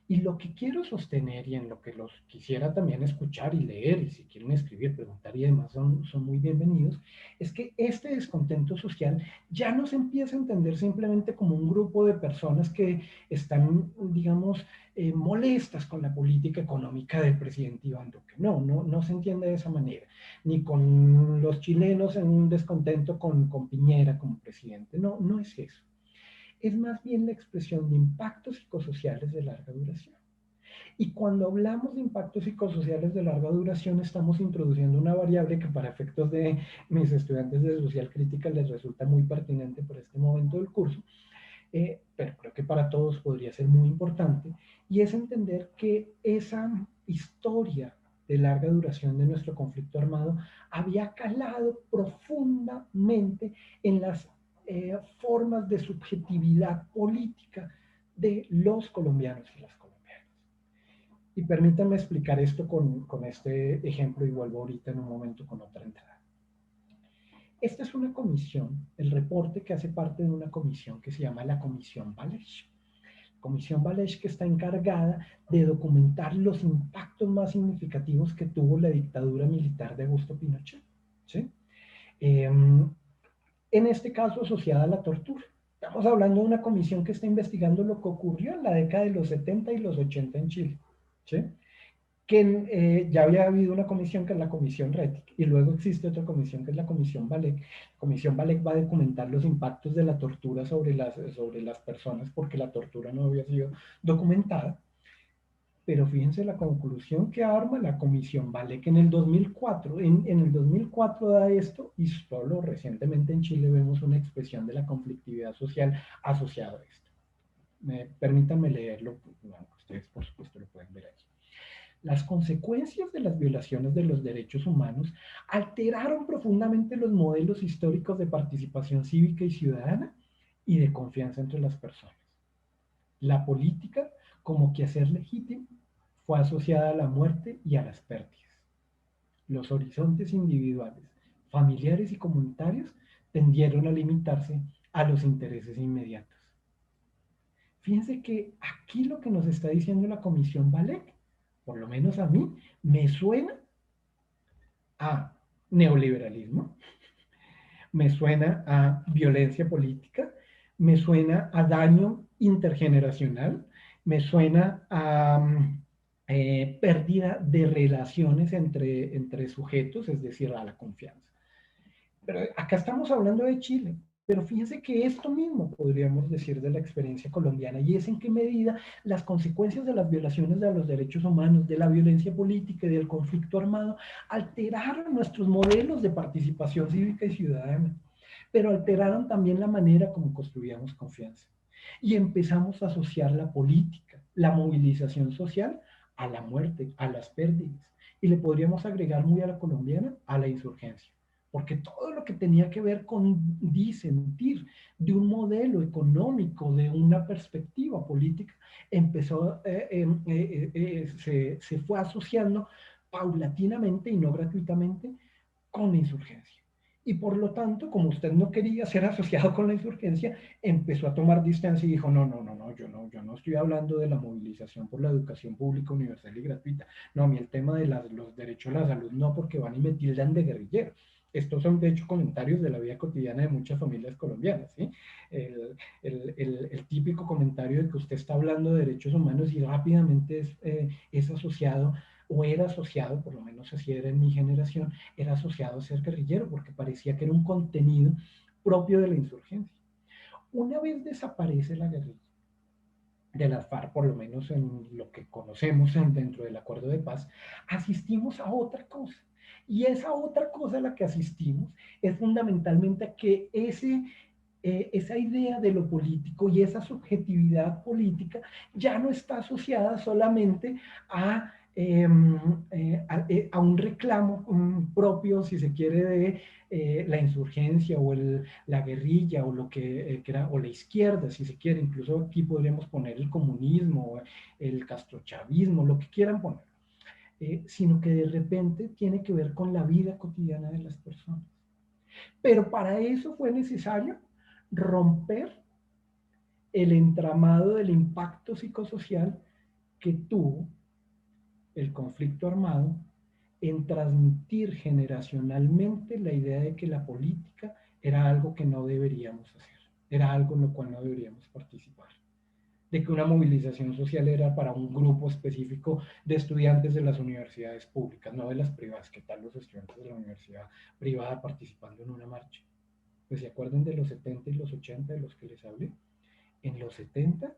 Y lo que quiero sostener y en lo que los quisiera también escuchar y leer, y si quieren escribir, preguntar y demás, son muy bienvenidos, es que este descontento social ya no se empieza a entender simplemente como un grupo de personas que están, digamos, molestas con la política económica del presidente Iván Duque. No, no se entiende de esa manera, ni con los chilenos en un descontento con Piñera como presidente. No, no es eso. Es más bien la expresión de impactos psicosociales de larga duración. Y cuando hablamos de impactos psicosociales de larga duración, estamos introduciendo una variable que para efectos de mis estudiantes de social crítica les resulta muy pertinente por este momento del curso, pero creo que para todos podría ser muy importante, y es entender que esa historia de larga duración de nuestro conflicto armado había calado profundamente en las formas de subjetividad política de los colombianos y las colombianas. Y permítanme explicar esto con este ejemplo y vuelvo ahorita en un momento con otra entrada. Esta es una comisión, el reporte que hace parte de una comisión que se llama la Comisión Valech. Comisión Valech que está encargada de documentar los impactos más significativos que tuvo la dictadura militar de Augusto Pinochet. ¿Sí? En este caso asociada a la tortura. Estamos hablando de una comisión que está investigando lo que ocurrió en la década de los 70 y los 80 en Chile. ¿Sí? Que ya había habido una comisión que es la Comisión RETIC y luego existe otra comisión que es la Comisión Valech. La Comisión Valech va a documentar los impactos de la tortura sobre las personas porque la tortura no había sido documentada. Pero fíjense la conclusión que arma la Comisión Valech en el 2004. En el 2004 da esto y solo recientemente en Chile vemos una expresión de la conflictividad social asociada a esto. Permítanme leerlo, bueno, ustedes por supuesto lo pueden ver ahí. Las consecuencias de las violaciones de los derechos humanos alteraron profundamente los modelos históricos de participación cívica y ciudadana y de confianza entre las personas. La política, como quehacer legítimo, fue asociada a la muerte y a las pérdidas. Los horizontes individuales, familiares y comunitarios tendieron a limitarse a los intereses inmediatos. Fíjense que aquí lo que nos está diciendo la Comisión Valech, por lo menos a mí, me suena a neoliberalismo, me suena a violencia política, me suena a daño intergeneracional, me suena a pérdida de relaciones entre sujetos, es decir, a la confianza. Pero acá estamos hablando de Chile. Pero fíjense que esto mismo podríamos decir de la experiencia colombiana y es en qué medida las consecuencias de las violaciones de los derechos humanos, de la violencia política y del conflicto armado alteraron nuestros modelos de participación cívica y ciudadana, pero alteraron también la manera como construíamos confianza. Y empezamos a asociar la política, la movilización social a la muerte, a las pérdidas. Y le podríamos agregar muy a la colombiana, a la insurgencia porque todo lo que tenía que ver con disentir de un modelo económico, de una perspectiva política, empezó, se fue asociando paulatinamente y no gratuitamente con la insurgencia. Y por lo tanto, como usted no quería ser asociado con la insurgencia, empezó a tomar distancia y dijo, yo no estoy hablando de la movilización por la educación pública, universal y gratuita. No, a mí el tema de los derechos a la salud no, porque van y me tildan de guerrillero. Estos son, de hecho, comentarios de la vida cotidiana de muchas familias colombianas. ¿Sí? El típico comentario de que usted está hablando de derechos humanos y rápidamente es asociado, o era asociado, por lo menos así era en mi generación, era asociado a ser guerrillero, porque parecía que era un contenido propio de la insurgencia. Una vez desaparece la guerrilla de las FARC, por lo menos en lo que conocemos dentro del acuerdo de paz, asistimos a otra cosa. Y esa otra cosa a la que asistimos es fundamentalmente a que esa idea de lo político y esa subjetividad política ya no está asociada solamente a un reclamo propio, si se quiere, de la insurgencia o la guerrilla o lo que era, o la izquierda, si se quiere, incluso aquí podríamos poner el comunismo, el castrochavismo, lo que quieran poner, sino que de repente tiene que ver con la vida cotidiana de las personas. Pero para eso fue necesario romper el entramado del impacto psicosocial que tuvo el conflicto armado en transmitir generacionalmente la idea de que la política era algo que no deberíamos hacer, era algo en lo cual no deberíamos participar, de que una movilización social era para un grupo específico de estudiantes de las universidades públicas, no de las privadas. ¿Qué tal los estudiantes de la universidad privada participando en una marcha? Pues se acuerdan de los 70 y los 80 de los que les hablé. En los 70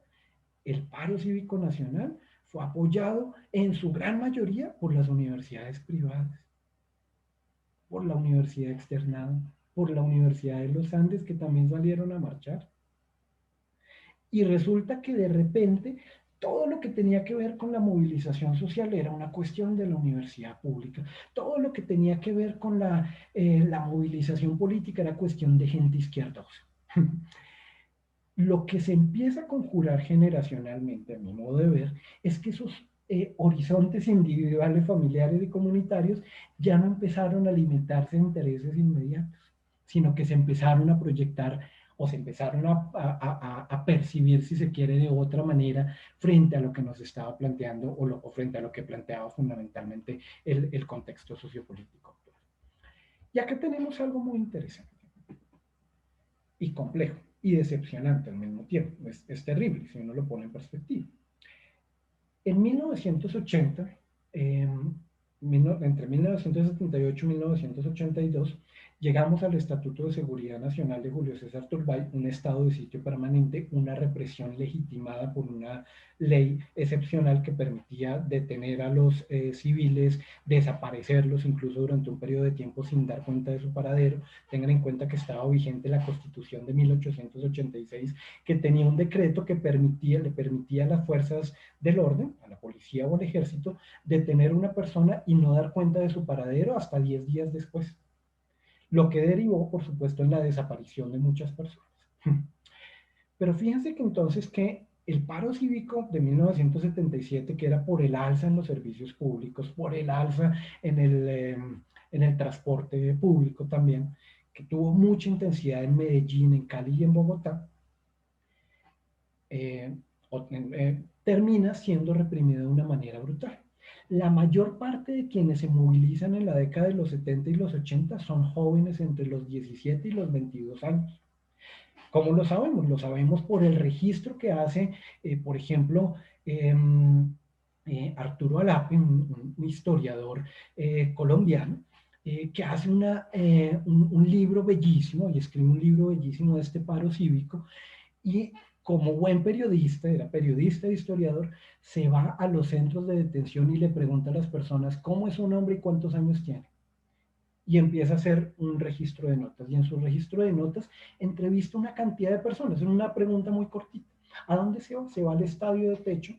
el paro cívico nacional fue apoyado en su gran mayoría por las universidades privadas, por la Universidad Externada, por la Universidad de los Andes, que también salieron a marchar. Y resulta que de repente todo lo que tenía que ver con la movilización social era una cuestión de la universidad pública. Todo lo que tenía que ver con la movilización política era cuestión de gente izquierdosa. Lo que se empieza a conjurar generacionalmente, a mi modo de ver, es que esos horizontes individuales, familiares y comunitarios ya no empezaron a alimentarse de intereses inmediatos, sino que se empezaron a proyectar o se empezaron a percibir, si se quiere, de otra manera frente a lo que nos estaba planteando o frente a lo que planteaba fundamentalmente el contexto sociopolítico actual. Y acá tenemos algo muy interesante y complejo y decepcionante al mismo tiempo. Es terrible si uno lo pone en perspectiva. En 1980, entre 1978 y 1982, llegamos al Estatuto de Seguridad Nacional de Julio César Turbay, un estado de sitio permanente, una represión legitimada por una ley excepcional que permitía detener a los civiles, desaparecerlos incluso durante un periodo de tiempo sin dar cuenta de su paradero. Tengan en cuenta que estaba vigente la Constitución de 1886, que tenía un decreto que le permitía a las fuerzas del orden, a la policía o al ejército, detener a una persona y no dar cuenta de su paradero hasta 10 días después. Lo que derivó, por supuesto, en la desaparición de muchas personas. Pero fíjense que entonces que el paro cívico de 1977, que era por el alza en los servicios públicos, por el alza en el transporte público también, que tuvo mucha intensidad en Medellín, en Cali y en Bogotá, eh, termina siendo reprimida de una manera brutal. La mayor parte de quienes se movilizan en la década de los 70 y los 80 son jóvenes entre los 17 y los 22 años. ¿Cómo lo sabemos? Lo sabemos por el registro que hace, por ejemplo, Arturo Alape, un historiador colombiano, que hace un libro bellísimo y escribe un libro bellísimo de este paro cívico, y como buen periodista, era periodista e historiador, se va a los centros de detención y le pregunta a las personas cómo es un hombre y cuántos años tiene. Y empieza a hacer un registro de notas. Y en su registro de notas entrevista una cantidad de personas. Es una pregunta muy cortita. ¿A dónde se va? Se va al estadio de techo,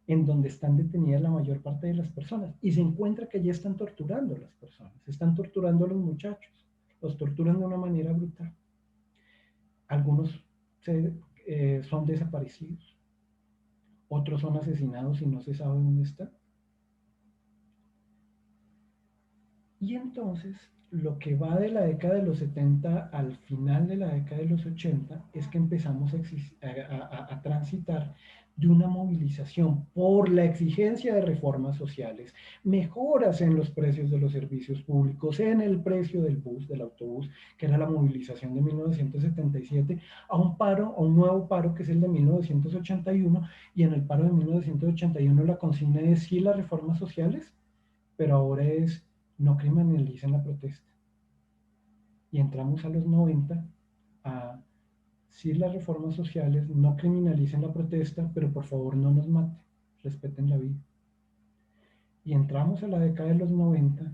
en donde están detenidas la mayor parte de las personas. Y se encuentra que allí están torturando a las personas. Están torturando a los muchachos. Los torturan de una manera brutal. Algunos son desaparecidos, otros son asesinados y no se sabe dónde están. Y entonces, lo que va de la década de los 70 al final de la década de los 80 es que empezamos a transitar de una movilización por la exigencia de reformas sociales, mejoras en los precios de los servicios públicos, en el precio del bus, del autobús, que era la movilización de 1977, a un paro, a un nuevo paro que es el de 1981, y en el paro de 1981 la consigna es sí las reformas sociales, pero ahora es no criminalicen la protesta. Y entramos a los 90 a sí las reformas sociales, no criminalicen la protesta, pero por favor no nos maten, respeten la vida. Y entramos a la década de los 90,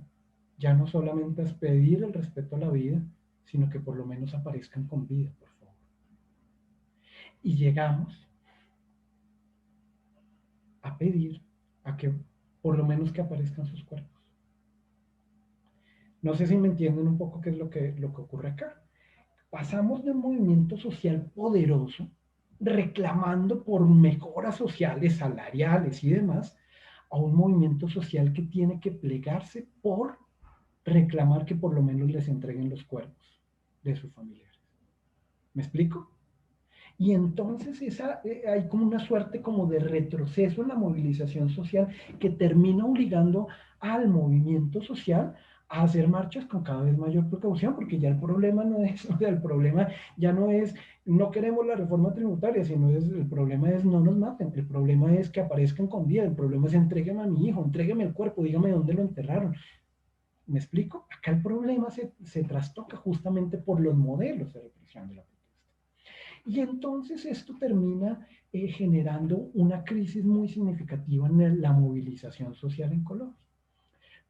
ya no solamente es pedir el respeto a la vida, sino que por lo menos aparezcan con vida, por favor. Y llegamos a pedir a que por lo menos que aparezcan sus cuerpos. No sé si me entienden un poco qué es lo que ocurre acá. Pasamos de un movimiento social poderoso, reclamando por mejoras sociales, salariales y demás, a un movimiento social que tiene que plegarse por reclamar que por lo menos les entreguen los cuerpos de sus familiares. ¿Me explico? Y entonces hay como una suerte como de retroceso en la movilización social que termina obligando al movimiento social a hacer marchas con cada vez mayor precaución, porque ya el problema no es, o sea, el problema ya no es, no queremos la reforma tributaria, sino el problema es no nos maten, el problema es que aparezcan con vida, el problema es entrégueme a mi hijo, entrégueme el cuerpo, dígame dónde lo enterraron. ¿Me explico? Acá el problema se trastoca justamente por los modelos de represión de la protesta. Y entonces esto termina generando una crisis muy significativa en la movilización social en Colombia,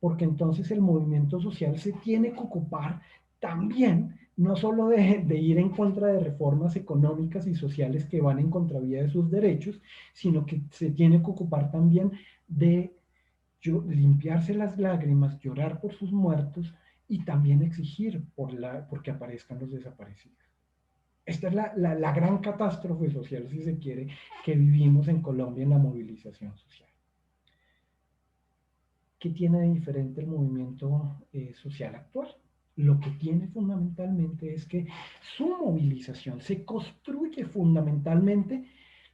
porque entonces el movimiento social se tiene que ocupar también, no solo de ir en contra de reformas económicas y sociales que van en contravía de sus derechos, sino que se tiene que ocupar también de limpiarse las lágrimas, llorar por sus muertos y también exigir porque aparezcan los desaparecidos. Esta es la gran catástrofe social, si se quiere, que vivimos en Colombia en la movilización social. ¿Qué tiene de diferente el movimiento social actual? Lo que tiene fundamentalmente es que su movilización se construye fundamentalmente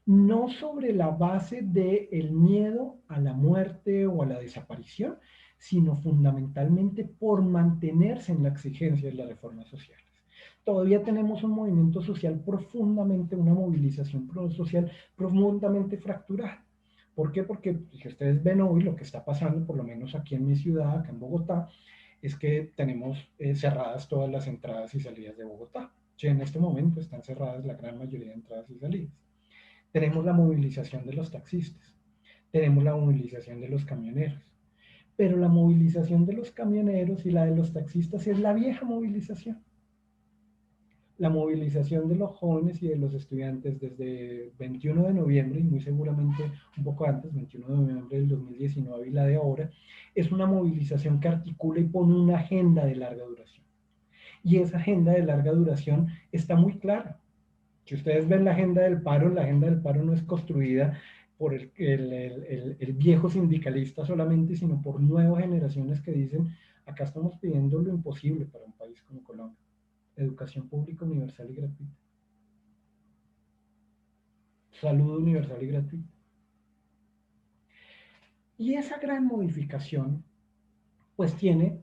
no sobre la base del miedo a la muerte o a la desaparición, sino fundamentalmente por mantenerse en la exigencia de las reformas sociales. Todavía tenemos un movimiento social profundamente, una movilización social profundamente fracturada. ¿Por qué? Porque si ustedes ven hoy lo que está pasando, por lo menos aquí en mi ciudad, acá en Bogotá, es que tenemos cerradas todas las entradas y salidas de Bogotá. Sí, en este momento están cerradas la gran mayoría de entradas y salidas. Tenemos la movilización de los taxistas, tenemos la movilización de los camioneros, pero la movilización de los camioneros y la de los taxistas es la vieja movilización. La movilización de los jóvenes y de los estudiantes desde 21 de noviembre, y muy seguramente un poco antes, 21 de noviembre del 2019 y la de ahora, es una movilización que articula y pone una agenda de larga duración. Y esa agenda de larga duración está muy clara. Si ustedes ven la agenda del paro no es construida por el viejo sindicalista solamente, sino por nuevas generaciones que dicen, acá estamos pidiendo lo imposible para un país como Colombia: educación pública universal y gratuita, salud universal y gratuita. Y esa gran modificación, pues tiene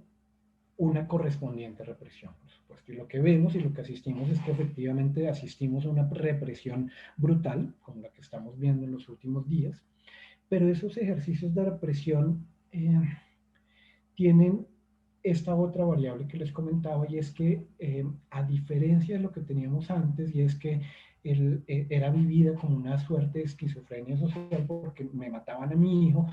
una correspondiente represión, por supuesto. Y lo que vemos y lo que asistimos es que efectivamente asistimos a una represión brutal, como la que estamos viendo en los últimos días, pero esos ejercicios de represión tienen esta otra variable que les comentaba, y es que a diferencia de lo que teníamos antes, y es que era vivida como una suerte de esquizofrenia social, porque me mataban a mi hijo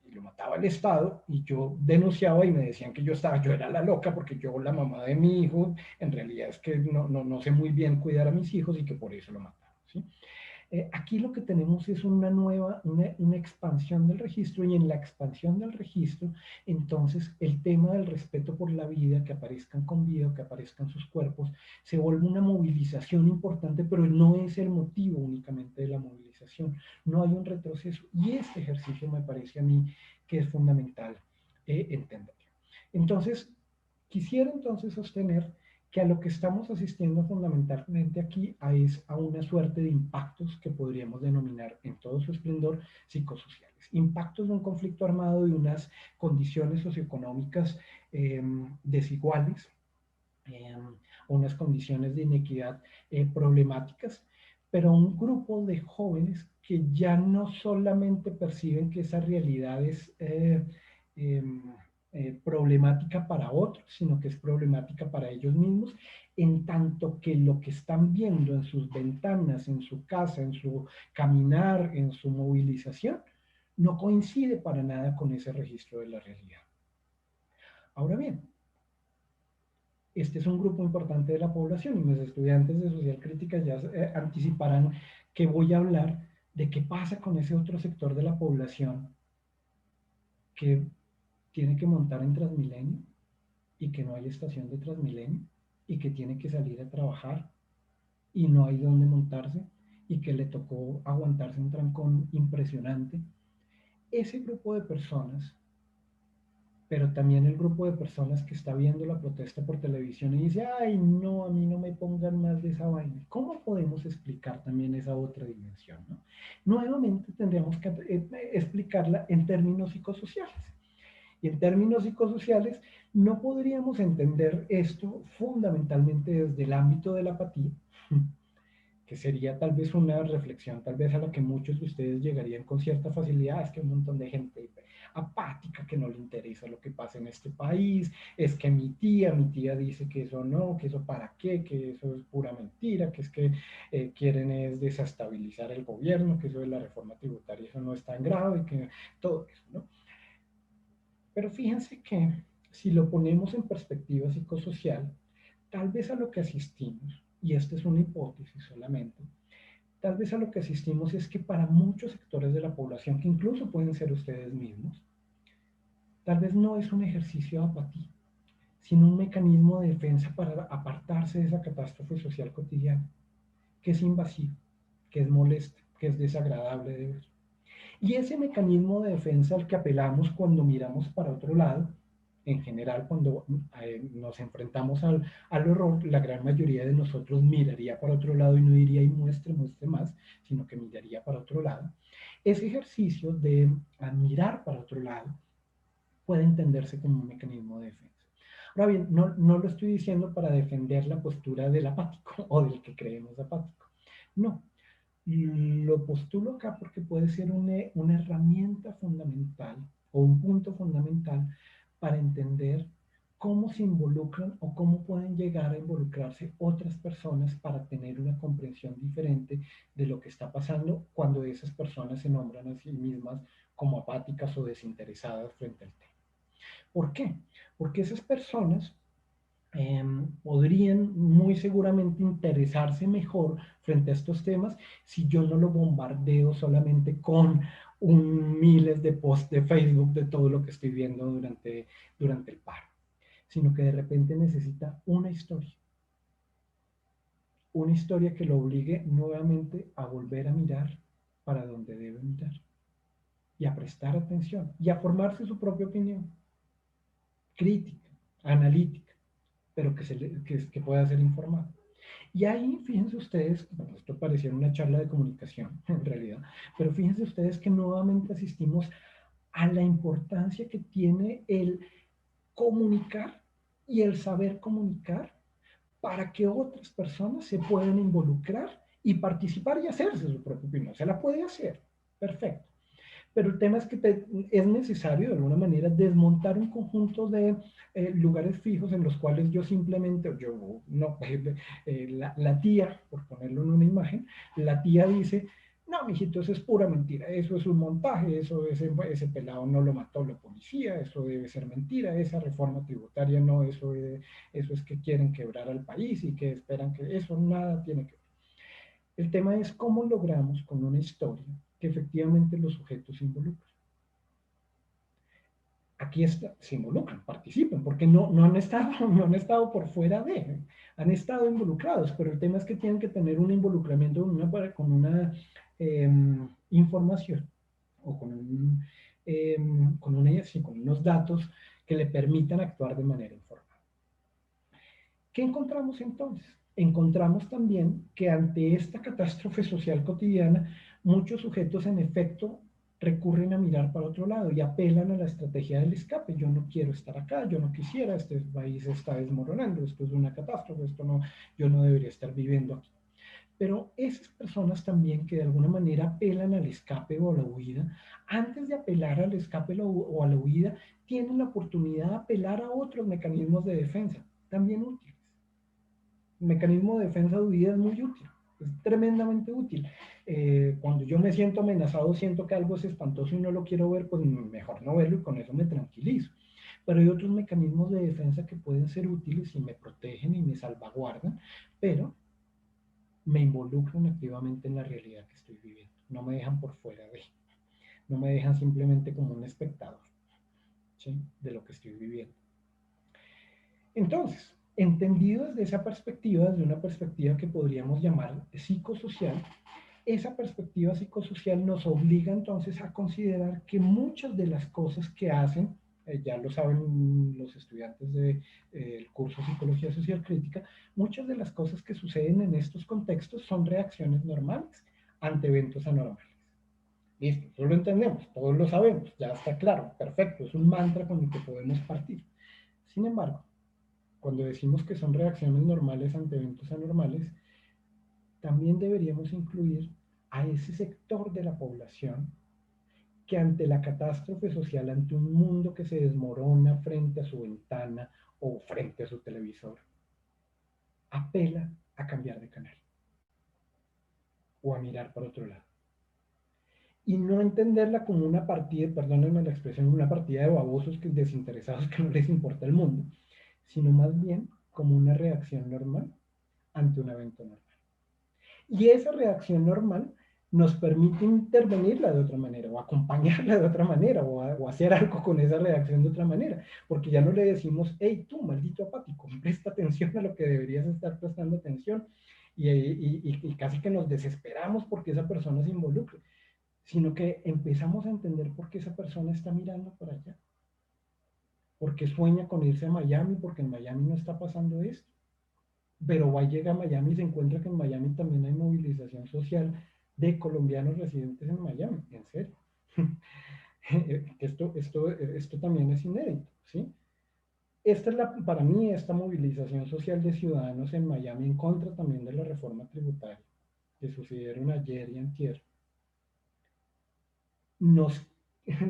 y lo mataba el Estado, y yo denunciaba y me decían que yo era la loca porque yo, la mamá de mi hijo, en realidad es que no sé muy bien cuidar a mis hijos y que por eso lo mataron, ¿sí? Aquí lo que tenemos es una expansión del registro, y en la expansión del registro, entonces el tema del respeto por la vida, que aparezcan con vida, que aparezcan sus cuerpos, se vuelve una movilización importante, pero no es el motivo únicamente de la movilización, no hay un retroceso, y este ejercicio me parece a mí que es fundamental entenderlo. Entonces, quisiera entonces sostener que a lo que estamos asistiendo fundamentalmente aquí es a una suerte de impactos que podríamos denominar en todo su esplendor psicosociales. Impactos de un conflicto armado y unas condiciones socioeconómicas desiguales, unas condiciones de inequidad problemáticas, pero un grupo de jóvenes que ya no solamente perciben que esa realidad es eh, problemática para otros, sino que es problemática para ellos mismos, en tanto que lo que están viendo en sus ventanas, en su casa, en su caminar, en su movilización, no coincide para nada con ese registro de la realidad. Ahora bien, este es un grupo importante de la población, y mis estudiantes de social crítica ya anticiparán que voy a hablar de qué pasa con ese otro sector de la población que tiene que montar en Transmilenio y que no hay estación de Transmilenio y que tiene que salir a trabajar y no hay dónde montarse y que le tocó aguantarse un trancón impresionante. Ese grupo de personas pero también el grupo de personas que está viendo la protesta por televisión y dice, ay, no, a mí no me pongan más de esa vaina. ¿Cómo podemos explicar también esa otra dimensión? ¿No? Nuevamente tendríamos que explicarla en términos psicosociales. Y en términos psicosociales, no podríamos entender esto fundamentalmente desde el ámbito de la apatía, que sería tal vez una reflexión, tal vez a la que muchos de ustedes llegarían con cierta facilidad. Es que hay un montón de gente apática que no le interesa lo que pasa en este país, es que mi tía dice que eso no, que eso para qué, que eso es pura mentira, que es que quieren es desestabilizar el gobierno, que eso de la reforma tributaria, eso no es tan grave, que todo eso, ¿no? Pero fíjense que si lo ponemos en perspectiva psicosocial, tal vez a lo que asistimos, y esta es una hipótesis solamente, tal vez a lo que asistimos es que para muchos sectores de la población, que incluso pueden ser ustedes mismos, tal vez no es un ejercicio de apatía, sino un mecanismo de defensa para apartarse de esa catástrofe social cotidiana, que es invasivo, que es molesto, que es desagradable de ver. Y ese mecanismo de defensa al que apelamos cuando miramos para otro lado, en general cuando nos enfrentamos al horror, la gran mayoría de nosotros miraría para otro lado y no diría y muestre, muestre más, sino que miraría para otro lado. Ese ejercicio de mirar para otro lado puede entenderse como un mecanismo de defensa. Ahora bien, no lo estoy diciendo para defender la postura del apático o del que creemos apático. No, lo postulo acá porque puede ser una herramienta fundamental o un punto fundamental para entender cómo se involucran o cómo pueden llegar a involucrarse otras personas para tener una comprensión diferente de lo que está pasando cuando esas personas se nombran a sí mismas como apáticas o desinteresadas frente al tema. ¿Por qué? Porque esas personas podrían muy seguramente interesarse mejor frente a estos temas si yo no lo bombardeo solamente con miles de posts de Facebook de todo lo que estoy viendo durante el paro, sino que de repente necesita una historia que lo obligue nuevamente a volver a mirar para donde debe mirar y a prestar atención y a formarse su propia opinión crítica, analítica, pero que pueda ser informada. Y ahí, fíjense ustedes, bueno, esto parecía una charla de comunicación en realidad, pero fíjense ustedes que nuevamente asistimos a la importancia que tiene el comunicar y el saber comunicar para que otras personas se puedan involucrar y participar y hacerse su propia opinión. Se la puede hacer, perfecto. Pero el tema es que es necesario de alguna manera desmontar un conjunto de lugares fijos en los cuales yo simplemente, yo no, la tía, por ponerlo en una imagen, la tía dice, no, mijito, eso es pura mentira, eso es un montaje, eso ese pelado no lo mató la policía, eso debe ser mentira, esa reforma tributaria no, eso es que quieren quebrar al país y que esperan que eso nada tiene que ver. El tema es cómo logramos con una historia que efectivamente los sujetos se involucran. Aquí se involucran, participan, porque no han estado, no han estado por fuera han estado involucrados, pero el tema es que tienen que tener un involucramiento con una información o con unos datos que le permitan actuar de manera informada. ¿Qué encontramos entonces? Encontramos también que ante esta catástrofe social cotidiana, muchos sujetos en efecto recurren a mirar para otro lado y apelan a la estrategia del escape. Yo no quiero estar acá, yo no quisiera, este país está desmoronando, esto es una catástrofe, yo no debería estar viviendo aquí. Pero esas personas también que de alguna manera apelan al escape o a la huida, antes de apelar al escape o a la huida, tienen la oportunidad de apelar a otros mecanismos de defensa, también útiles. El mecanismo de defensa de huida es muy útil, es tremendamente útil. Cuando yo me siento amenazado, siento que algo es espantoso y no lo quiero ver, pues mejor no verlo y con eso me tranquilizo. Pero hay otros mecanismos de defensa que pueden ser útiles y me protegen y me salvaguardan, pero me involucran activamente en la realidad que estoy viviendo. No me dejan por fuera no me dejan simplemente como un espectador, ¿sí?, de lo que estoy viviendo. Entonces, entendido desde esa perspectiva, desde una perspectiva que podríamos llamar psicosocial, esa perspectiva psicosocial nos obliga entonces a considerar que muchas de las cosas que hacen ya lo saben los estudiantes del curso Psicología Social Crítica, muchas de las cosas que suceden en estos contextos son reacciones normales ante eventos anormales. Listo, eso lo entendemos, todos lo sabemos, ya está claro, perfecto, es un mantra con el que podemos partir. Sin embargo, cuando decimos que son reacciones normales ante eventos anormales, también deberíamos incluir a ese sector de la población que ante la catástrofe social, ante un mundo que se desmorona frente a su ventana o frente a su televisor, apela a cambiar de canal o a mirar por otro lado. Y no entenderla como una partida, perdónenme la expresión, una partida de babosos desinteresados que no les importa el mundo, sino más bien como una reacción normal ante un evento normal. Y esa reacción normal nos permite intervenirla de otra manera, o acompañarla de otra manera, o hacer algo con esa reacción de otra manera, porque ya no le decimos, hey, tú, maldito apático, presta atención a lo que deberías estar prestando atención, y casi que nos desesperamos porque esa persona se involucre, sino que empezamos a entender por qué esa persona está mirando para allá, porque sueña con irse a Miami, porque en Miami no está pasando esto, pero va y llega a Miami y se encuentra que en Miami también hay movilización social de colombianos residentes en Miami, en serio. Esto también es inédito, ¿sí? Esta es para mí, esta movilización social de ciudadanos en Miami en contra también de la reforma tributaria que sucedieron ayer y antier, nos,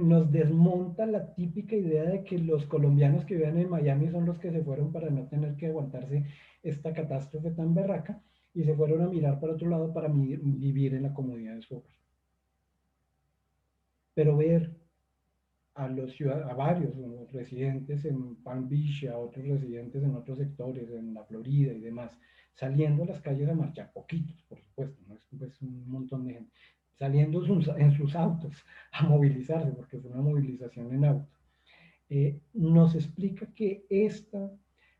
nos desmonta la típica idea de que los colombianos que viven en Miami son los que se fueron para no tener que aguantarse esta catástrofe tan berraca y se fueron a mirar para otro lado para vivir en la comodidad de su hogar. Pero ver a varios residentes en Palm Beach, a otros residentes en otros sectores, en la Florida y demás, saliendo a las calles a marchar, poquitos, por supuesto, no es pues, un montón de gente, saliendo en sus autos a movilizarse, porque fue una movilización en auto, nos explica que esta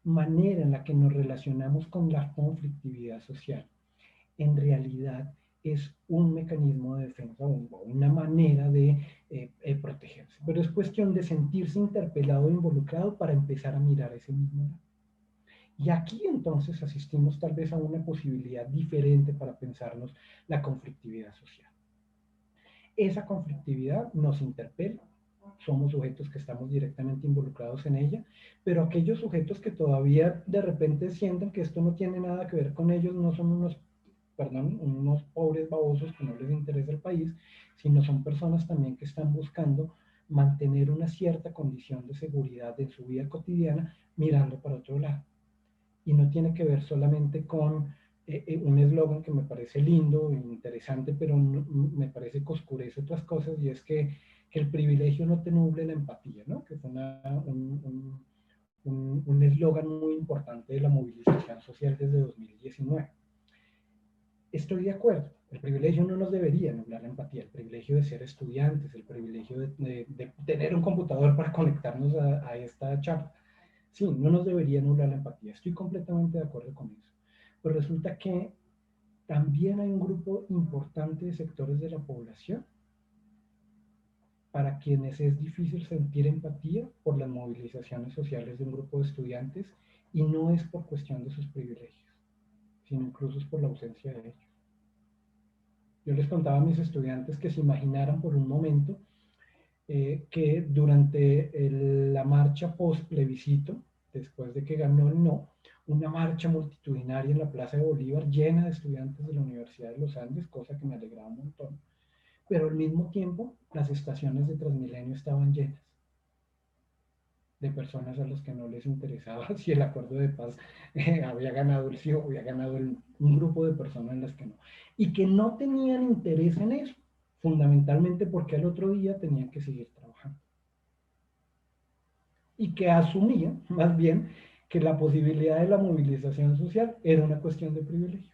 manera en la que nos relacionamos con la conflictividad social en realidad es un mecanismo de defensa o una manera de protegerse. Pero es cuestión de sentirse interpelado e involucrado para empezar a mirar ese mismo lado. Y aquí entonces asistimos tal vez a una posibilidad diferente para pensarnos la conflictividad social. Esa conflictividad nos interpela, somos sujetos que estamos directamente involucrados en ella, pero aquellos sujetos que todavía de repente sienten que esto no tiene nada que ver con ellos, no son unos pobres babosos que no les interesa el país, sino son personas también que están buscando mantener una cierta condición de seguridad en su vida cotidiana mirando para otro lado. Y no tiene que ver solamente con un eslogan que me parece lindo e interesante, pero me parece que oscurece otras cosas, y es que el privilegio no te nuble la empatía, ¿no? Que fue un eslogan muy importante de la movilización social desde 2019. Estoy de acuerdo, el privilegio no nos debería nublar la empatía, el privilegio de ser estudiantes, el privilegio de tener un computador para conectarnos a esta charla. Sí, no nos debería nublar la empatía, estoy completamente de acuerdo con eso. Pero resulta que también hay un grupo importante de sectores de la población para quienes es difícil sentir empatía por las movilizaciones sociales de un grupo de estudiantes, y no es por cuestión de sus privilegios, sino incluso es por la ausencia de ellos. Yo les contaba a mis estudiantes que se imaginaran por un momento que durante la marcha post plebiscito, después de que ganó el no, una marcha multitudinaria en la Plaza de Bolívar llena de estudiantes de la Universidad de los Andes, cosa que me alegraba un montón, pero al mismo tiempo las estaciones de Transmilenio estaban llenas de personas a las que no les interesaba si el acuerdo de paz había ganado el sí o había ganado un grupo de personas en las que no. Y que no tenían interés en eso, fundamentalmente porque al otro día tenían que seguir trabajando. Y que asumían, más bien, que la posibilidad de la movilización social era una cuestión de privilegio.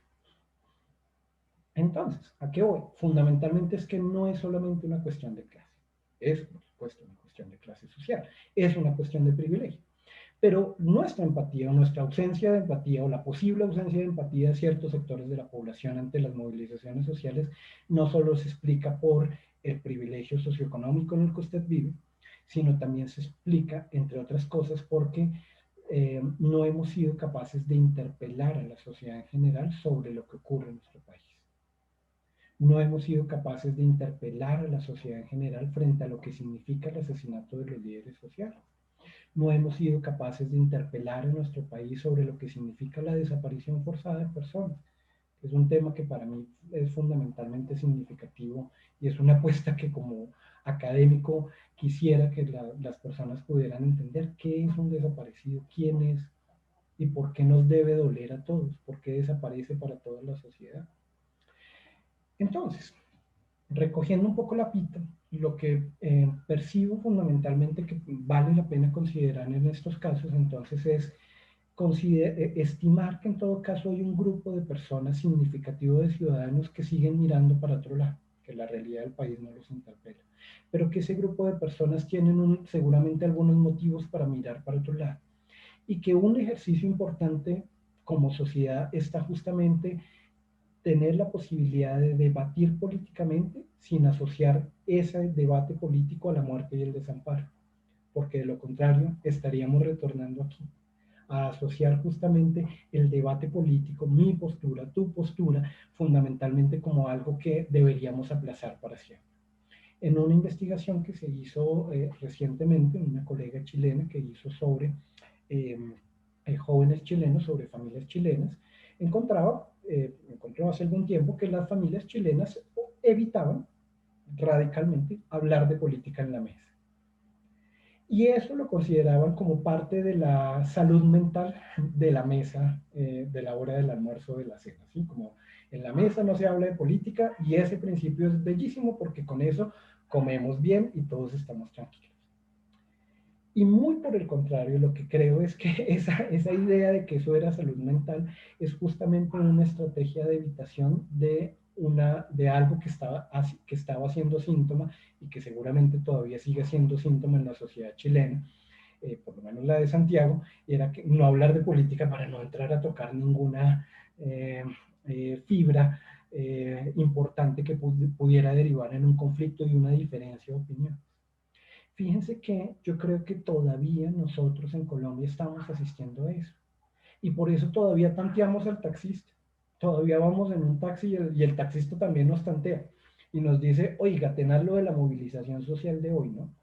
Entonces, ¿a qué voy? Fundamentalmente es que no es solamente una cuestión de clase, es por supuesto una cuestión de clase social, es una cuestión de privilegio. Pero nuestra empatía o nuestra ausencia de empatía o la posible ausencia de empatía de ciertos sectores de la población ante las movilizaciones sociales no solo se explica por el privilegio socioeconómico en el que usted vive, sino también se explica, entre otras cosas, porque no hemos sido capaces de interpelar a la sociedad en general sobre lo que ocurre en nuestro país. No hemos sido capaces de interpelar a la sociedad en general frente a lo que significa el asesinato de los líderes sociales. No hemos sido capaces de interpelar a nuestro país sobre lo que significa la desaparición forzada de personas. Es un tema que para mí es fundamentalmente significativo y es una apuesta que como académico quisiera que las personas pudieran entender qué es un desaparecido, quién es y por qué nos debe doler a todos, por qué desaparece para toda la sociedad. Entonces, recogiendo un poco la pita, lo que percibo fundamentalmente que vale la pena considerar en estos casos entonces es estimar que en todo caso hay un grupo de personas significativo de ciudadanos que siguen mirando para otro lado, que la realidad del país no los interpela, pero que ese grupo de personas tienen seguramente algunos motivos para mirar para otro lado y que un ejercicio importante como sociedad está justamente tener la posibilidad de debatir políticamente sin asociar ese debate político a la muerte y el desamparo, porque de lo contrario estaríamos retornando aquí a asociar justamente el debate político, mi postura, tu postura, fundamentalmente como algo que deberíamos aplazar para siempre. En una investigación que se hizo recientemente, una colega chilena que hizo sobre eh, jóvenes chilenos, sobre familias chilenas, encontró hace algún tiempo que las familias chilenas evitaban radicalmente hablar de política en la mesa. Y eso lo consideraban como parte de la salud mental de la mesa, de la hora del almuerzo, de la cena, ¿sí? Como en la mesa no se habla de política y ese principio es bellísimo porque con eso comemos bien y todos estamos tranquilos. Y muy por el contrario, lo que creo es que esa idea de que eso era salud mental es justamente una estrategia de evitación de algo que estaba siendo síntoma y que seguramente todavía sigue siendo síntoma en la sociedad chilena, por lo menos la de Santiago, y era que no hablar de política para no entrar a tocar ninguna fibra importante que pudiera derivar en un conflicto y una diferencia de opinión. Fíjense que yo creo que todavía nosotros en Colombia estamos asistiendo a eso. Y por eso todavía tanteamos al taxista. Todavía vamos en un taxi y el taxista también nos tantea. Y nos dice, oiga, tenaz lo de la movilización social de hoy, ¿no?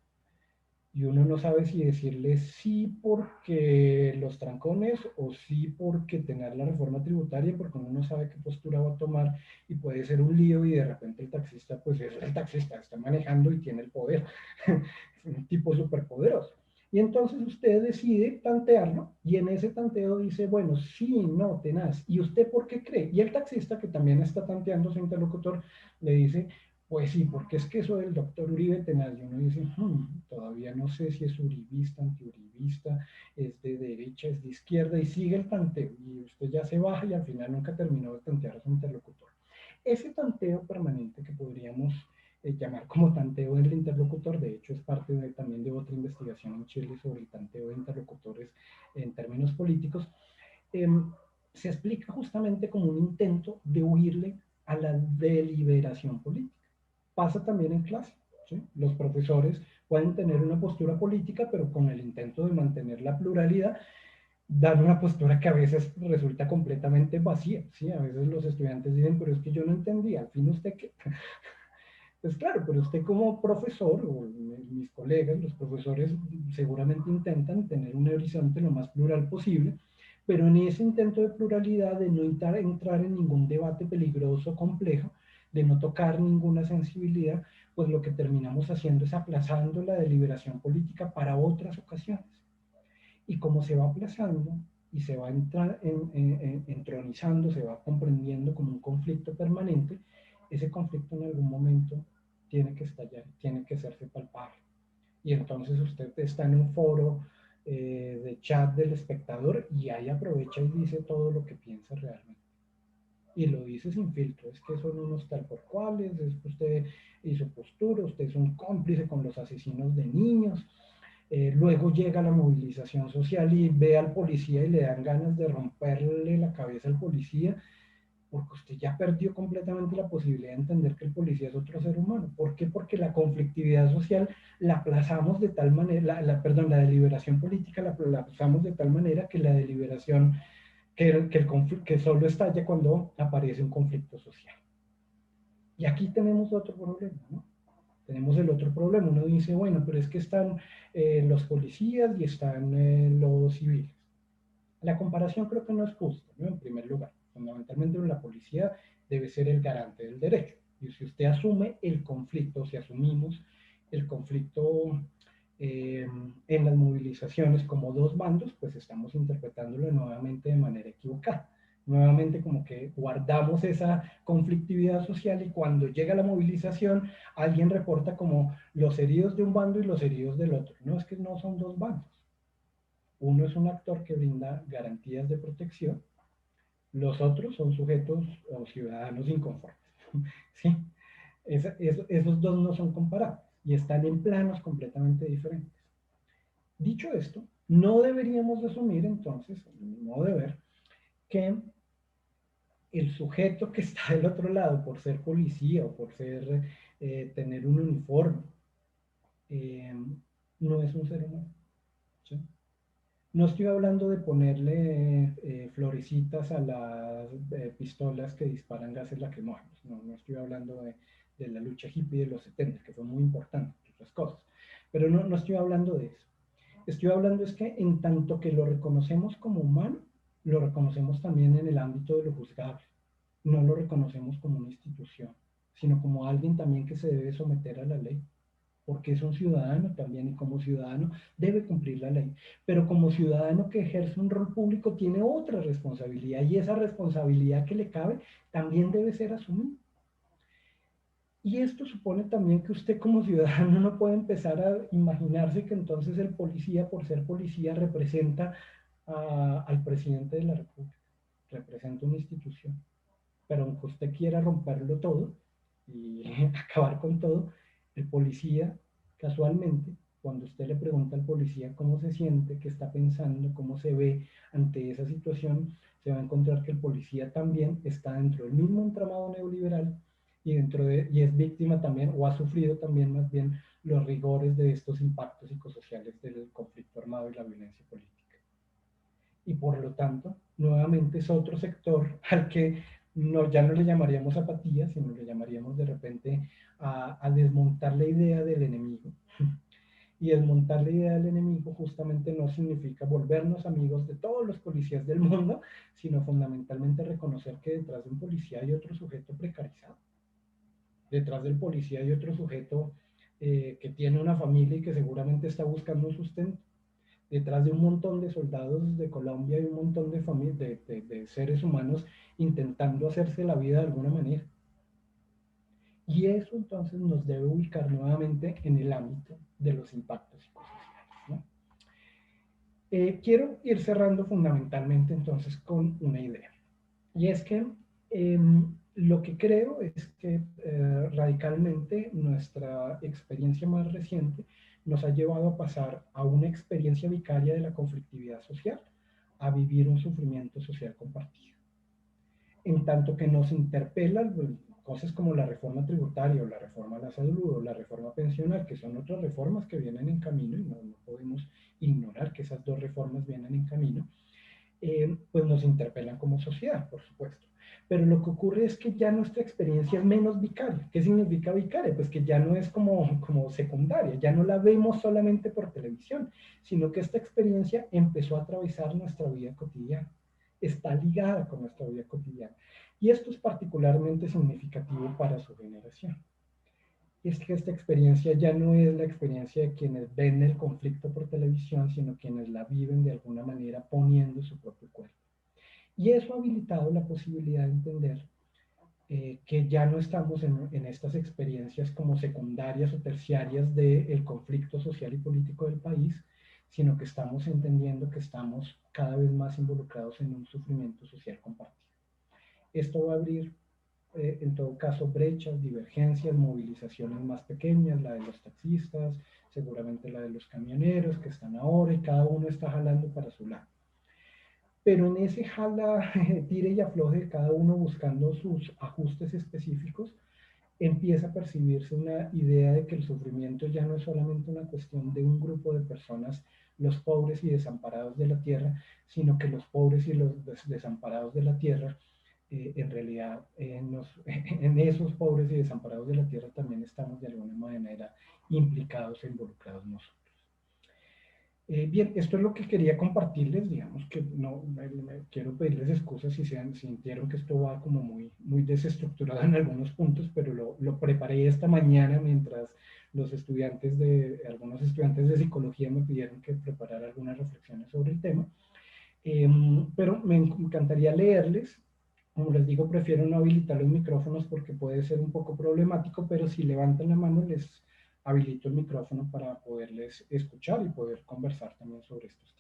Y uno no sabe si decirle sí porque los trancones o sí porque tener la reforma tributaria, porque uno no sabe qué postura va a tomar y puede ser un lío y de repente el taxista, pues es el taxista, está manejando y tiene el poder, es un tipo súper poderoso. Y entonces usted decide tantearlo y en ese tanteo dice, bueno, sí, no, tenaz. ¿Y usted por qué cree? Y el taxista, que también está tanteando su interlocutor, le dice, pues sí, porque es que eso del doctor Uribe tenaz, y uno dice, todavía no sé si es uribista, antiuribista, es de derecha, es de izquierda, y sigue el tanteo, y usted ya se baja y al final nunca terminó de tantear a su interlocutor. Ese tanteo permanente que podríamos llamar como tanteo del interlocutor, de hecho es parte también de otra investigación en Chile sobre el tanteo de interlocutores en términos políticos, eh, se explica justamente como un intento de huirle a la deliberación política. Pasa también en clase, ¿sí? Los profesores pueden tener una postura política, pero con el intento de mantener la pluralidad, dan una postura que a veces resulta completamente vacía, ¿sí? A veces los estudiantes dicen, pero es que yo no entendí, al fin usted qué. Pues claro, pero usted como profesor, o mis colegas, los profesores seguramente intentan tener un horizonte lo más plural posible, pero en ese intento de pluralidad, de no entrar en ningún debate peligroso, complejo, de no tocar ninguna sensibilidad, pues lo que terminamos haciendo es aplazando la deliberación política para otras ocasiones. Y como se va aplazando y se va entronizando, se va comprendiendo como un conflicto permanente, ese conflicto en algún momento tiene que estallar, tiene que hacerse palpable. Y entonces usted está en un foro de chat del espectador y ahí aprovecha y dice todo lo que piensa realmente. Y lo dice sin filtro, es que son unos tal por cuales, es que usted hizo postura, usted es un cómplice con los asesinos de niños. Luego llega la movilización social y ve al policía y le dan ganas de romperle la cabeza al policía porque usted ya perdió completamente la posibilidad de entender que el policía es otro ser humano. ¿Por qué? Porque la conflictividad social la aplazamos de tal manera, perdón, la deliberación política la aplazamos de tal manera que la deliberación, que solo estalla cuando aparece un conflicto social. Y aquí tenemos otro problema, ¿no? Tenemos el otro problema. Uno dice, bueno, pero es que están los policías y están los civiles. La comparación creo que no es justa, ¿no? En primer lugar, fundamentalmente la policía debe ser el garante del derecho. Y si usted asume el conflicto, si asumimos el conflicto en las movilizaciones como dos bandos, pues estamos interpretándolo nuevamente de manera equivocada. Nuevamente como que guardamos esa conflictividad social y cuando llega la movilización alguien reporta como los heridos de un bando y los heridos del otro. No, es que no son dos bandos. Uno es un actor que brinda garantías de protección, los otros son sujetos o ciudadanos inconformes. ¿Sí? Esos dos no son comparables y están en planos completamente diferentes. Dicho esto, no deberíamos asumir entonces, no deber, que el sujeto que está del otro lado por ser policía o por ser, tener un uniforme, eh, no es un ser humano. ¿Sí? No estoy hablando de ponerle florecitas a las pistolas que disparan gases lacrimógenos. No, no estoy hablando de la lucha hippie de los 70, que fue muy importante, otras cosas. Pero no, no estoy hablando de eso. Estoy hablando es que en tanto que lo reconocemos como humano, lo reconocemos también en el ámbito de lo juzgable. No lo reconocemos como una institución, sino como alguien también que se debe someter a la ley porque es un ciudadano también y como ciudadano debe cumplir la ley. Pero como ciudadano que ejerce un rol público tiene otra responsabilidad y esa responsabilidad que le cabe también debe ser asumida. Y esto supone también que usted como ciudadano no puede empezar a imaginarse que entonces el policía, por ser policía, representa al presidente de la República, representa una institución. Pero aunque usted quiera romperlo todo y acabar con todo, el policía, casualmente, cuando usted le pregunta al policía cómo se siente, qué está pensando, cómo se ve ante esa situación, se va a encontrar que el policía también está dentro del mismo entramado neoliberal y es víctima también, o ha sufrido también más bien los rigores de estos impactos psicosociales del conflicto armado y la violencia política. Y por lo tanto, nuevamente es otro sector al que no, ya no le llamaríamos apatía, sino le llamaríamos de repente a desmontar la idea del enemigo. Y desmontar la idea del enemigo justamente no significa volvernos amigos de todos los policías del mundo, sino fundamentalmente reconocer que detrás de un policía hay otro sujeto precarizado. Detrás del policía hay otro sujeto que tiene una familia y que seguramente está buscando un sustento. Detrás de un montón de soldados de Colombia y un montón de seres humanos intentando hacerse la vida de alguna manera. Y eso entonces nos debe ubicar nuevamente en el ámbito de los impactos psicosociales, ¿no? Quiero ir cerrando fundamentalmente entonces con una idea. Y es que lo que creo es que radicalmente nuestra experiencia más reciente nos ha llevado a pasar a una experiencia vicaria de la conflictividad social, a vivir un sufrimiento social compartido. En tanto que nos interpelan cosas como la reforma tributaria o la reforma a la salud o la reforma pensional, que son otras reformas que vienen en camino y no podemos ignorar que esas dos reformas vienen en camino, pues nos interpelan como sociedad, por supuesto. Pero lo que ocurre es que ya nuestra experiencia es menos vicaria. ¿Qué significa vicaria? Pues que ya no es como secundaria, ya no la vemos solamente por televisión, sino que esta experiencia empezó a atravesar nuestra vida cotidiana, está ligada con nuestra vida cotidiana. Y esto es particularmente significativo para su generación. Es que esta experiencia ya no es la experiencia de quienes ven el conflicto por televisión, sino quienes la viven de alguna manera poniendo su propio cuerpo. Y eso ha habilitado la posibilidad de entender que ya no estamos en estas experiencias como secundarias o terciarias del conflicto social y político del país, sino que estamos entendiendo que estamos cada vez más involucrados en un sufrimiento social compartido. Esto va a abrir en todo caso, brechas, divergencias, movilizaciones más pequeñas, la de los taxistas, seguramente la de los camioneros que están ahora y cada uno está jalando para su lado. pero en ese jala, tire y afloje de cada uno buscando sus ajustes específicos, empieza a percibirse una idea de que el sufrimiento ya no es solamente una cuestión de un grupo de personas, los pobres y desamparados de la tierra, sino que los pobres y los desamparados de la tierra, en realidad en esos pobres y desamparados de la tierra también estamos de alguna manera implicados e involucrados nosotros. Bien, esto es lo que quería compartirles, digamos que no quiero pedirles excusas si sintieron que esto va como muy desestructurado en algunos puntos, pero lo preparé esta mañana mientras algunos estudiantes de psicología me pidieron que preparara algunas reflexiones sobre el tema. Pero me encantaría leerles. Como les digo, prefiero no habilitar los micrófonos porque puede ser un poco problemático, pero si levantan la mano les habilito el micrófono para poderles escuchar y poder conversar también sobre estos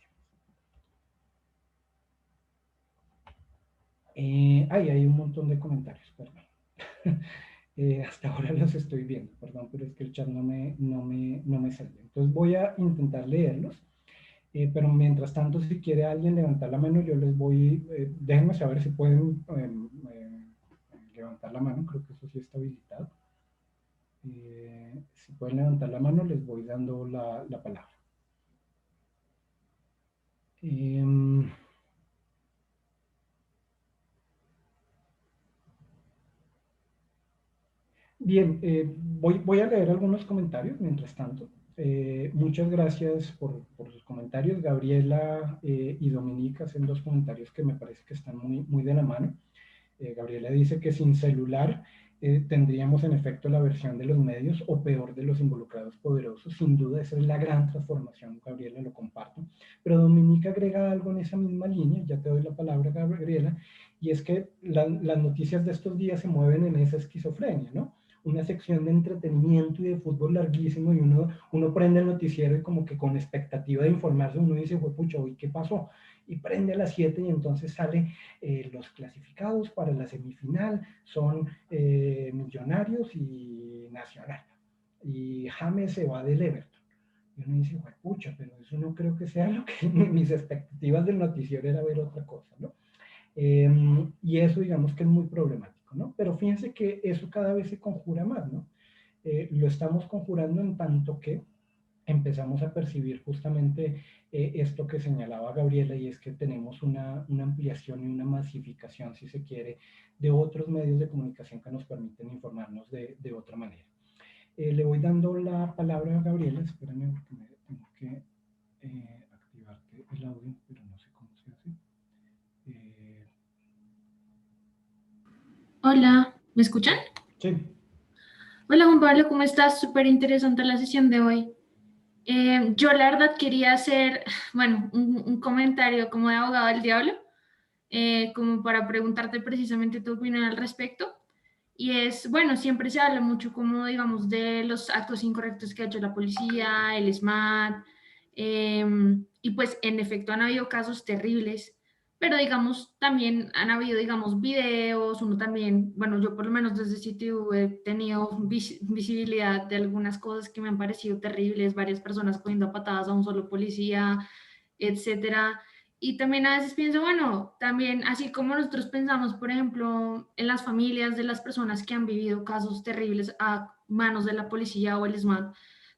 temas. Hay un montón de comentarios, perdón. Hasta ahora los estoy viendo, perdón, pero es que el chat no me salió. Entonces voy a intentar leerlos. Pero mientras tanto, si quiere alguien levantar la mano, yo les voy, déjenme saber si pueden levantar la mano, creo que eso sí está habilitado. Si pueden levantar la mano, les voy dando la palabra. Bien, voy a leer algunos comentarios mientras tanto. Muchas gracias por sus comentarios. Gabriela y Dominica hacen dos comentarios que me parece que están muy de la mano. Gabriela dice que sin celular tendríamos en efecto la versión de los medios o peor de los involucrados poderosos. Sin duda esa es la gran transformación, Gabriela, lo comparto. Pero Dominica agrega algo en esa misma línea, ya te doy la palabra, Gabriela, y es que las noticias de estos días se mueven en esa esquizofrenia, ¿no? Una sección de entretenimiento y de fútbol larguísimo y uno prende el noticiero y como que con expectativa de informarse uno dice, pucha, ¿y qué pasó? Y prende a las 7 y entonces sale los clasificados para la semifinal, son Millonarios y Nacional. Y James se va del Everton. Y uno dice, pucha, pero eso no creo que sea lo que mis expectativas del noticiero era ver otra cosa, ¿no? Y eso digamos que es muy problemático, ¿no? Pero fíjense que eso cada vez se conjura más, ¿no? Lo estamos conjurando en tanto que empezamos a percibir justamente esto que señalaba Gabriela, y es que tenemos una ampliación y una masificación, si se quiere, de otros medios de comunicación que nos permiten informarnos de otra manera. Le voy dando la palabra a Gabriela, espérame porque me tengo que activarte el audio, pero no sé cómo se hace. Hola, ¿me escuchan? Sí. Hola Juan Pablo, ¿cómo estás? Súper interesante la sesión de hoy. Yo la verdad quería hacer, bueno, un comentario como de abogado del diablo, como para preguntarte precisamente tu opinión al respecto. Y es, bueno, siempre se habla mucho como, digamos, de los actos incorrectos que ha hecho la policía, el SMAT, y pues en efecto han habido casos terribles, pero digamos, también han habido, digamos, videos, uno también, bueno, yo por lo menos desde sitio he tenido visibilidad de algunas cosas que me han parecido terribles, varias personas cogiendo a patadas a un solo policía, etcétera. Y también a veces pienso, bueno, también así como nosotros pensamos, por ejemplo, en las familias de las personas que han vivido casos terribles a manos de la policía o el SMAT,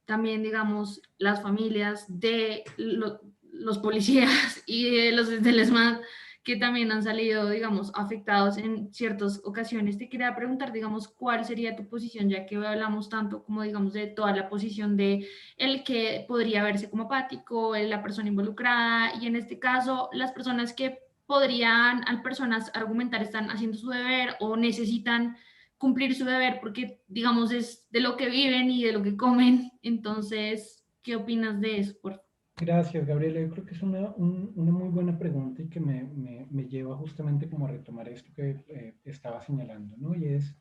también, digamos, las familias de los policías y de los del SMAT que también han salido, digamos, afectados en ciertas ocasiones. Te quería preguntar, digamos, cuál sería tu posición, ya que hoy hablamos tanto como, digamos, de toda la posición de el que podría verse como apático, la persona involucrada, y en este caso, las personas que podrían, al personas argumentar, están haciendo su deber o necesitan cumplir su deber porque, digamos, es de lo que viven y de lo que comen. Entonces, ¿qué opinas de eso, por favor? Gracias, Gabriela. Yo creo que es una muy buena pregunta y que me lleva justamente como a retomar esto que estaba señalando, ¿no? Y es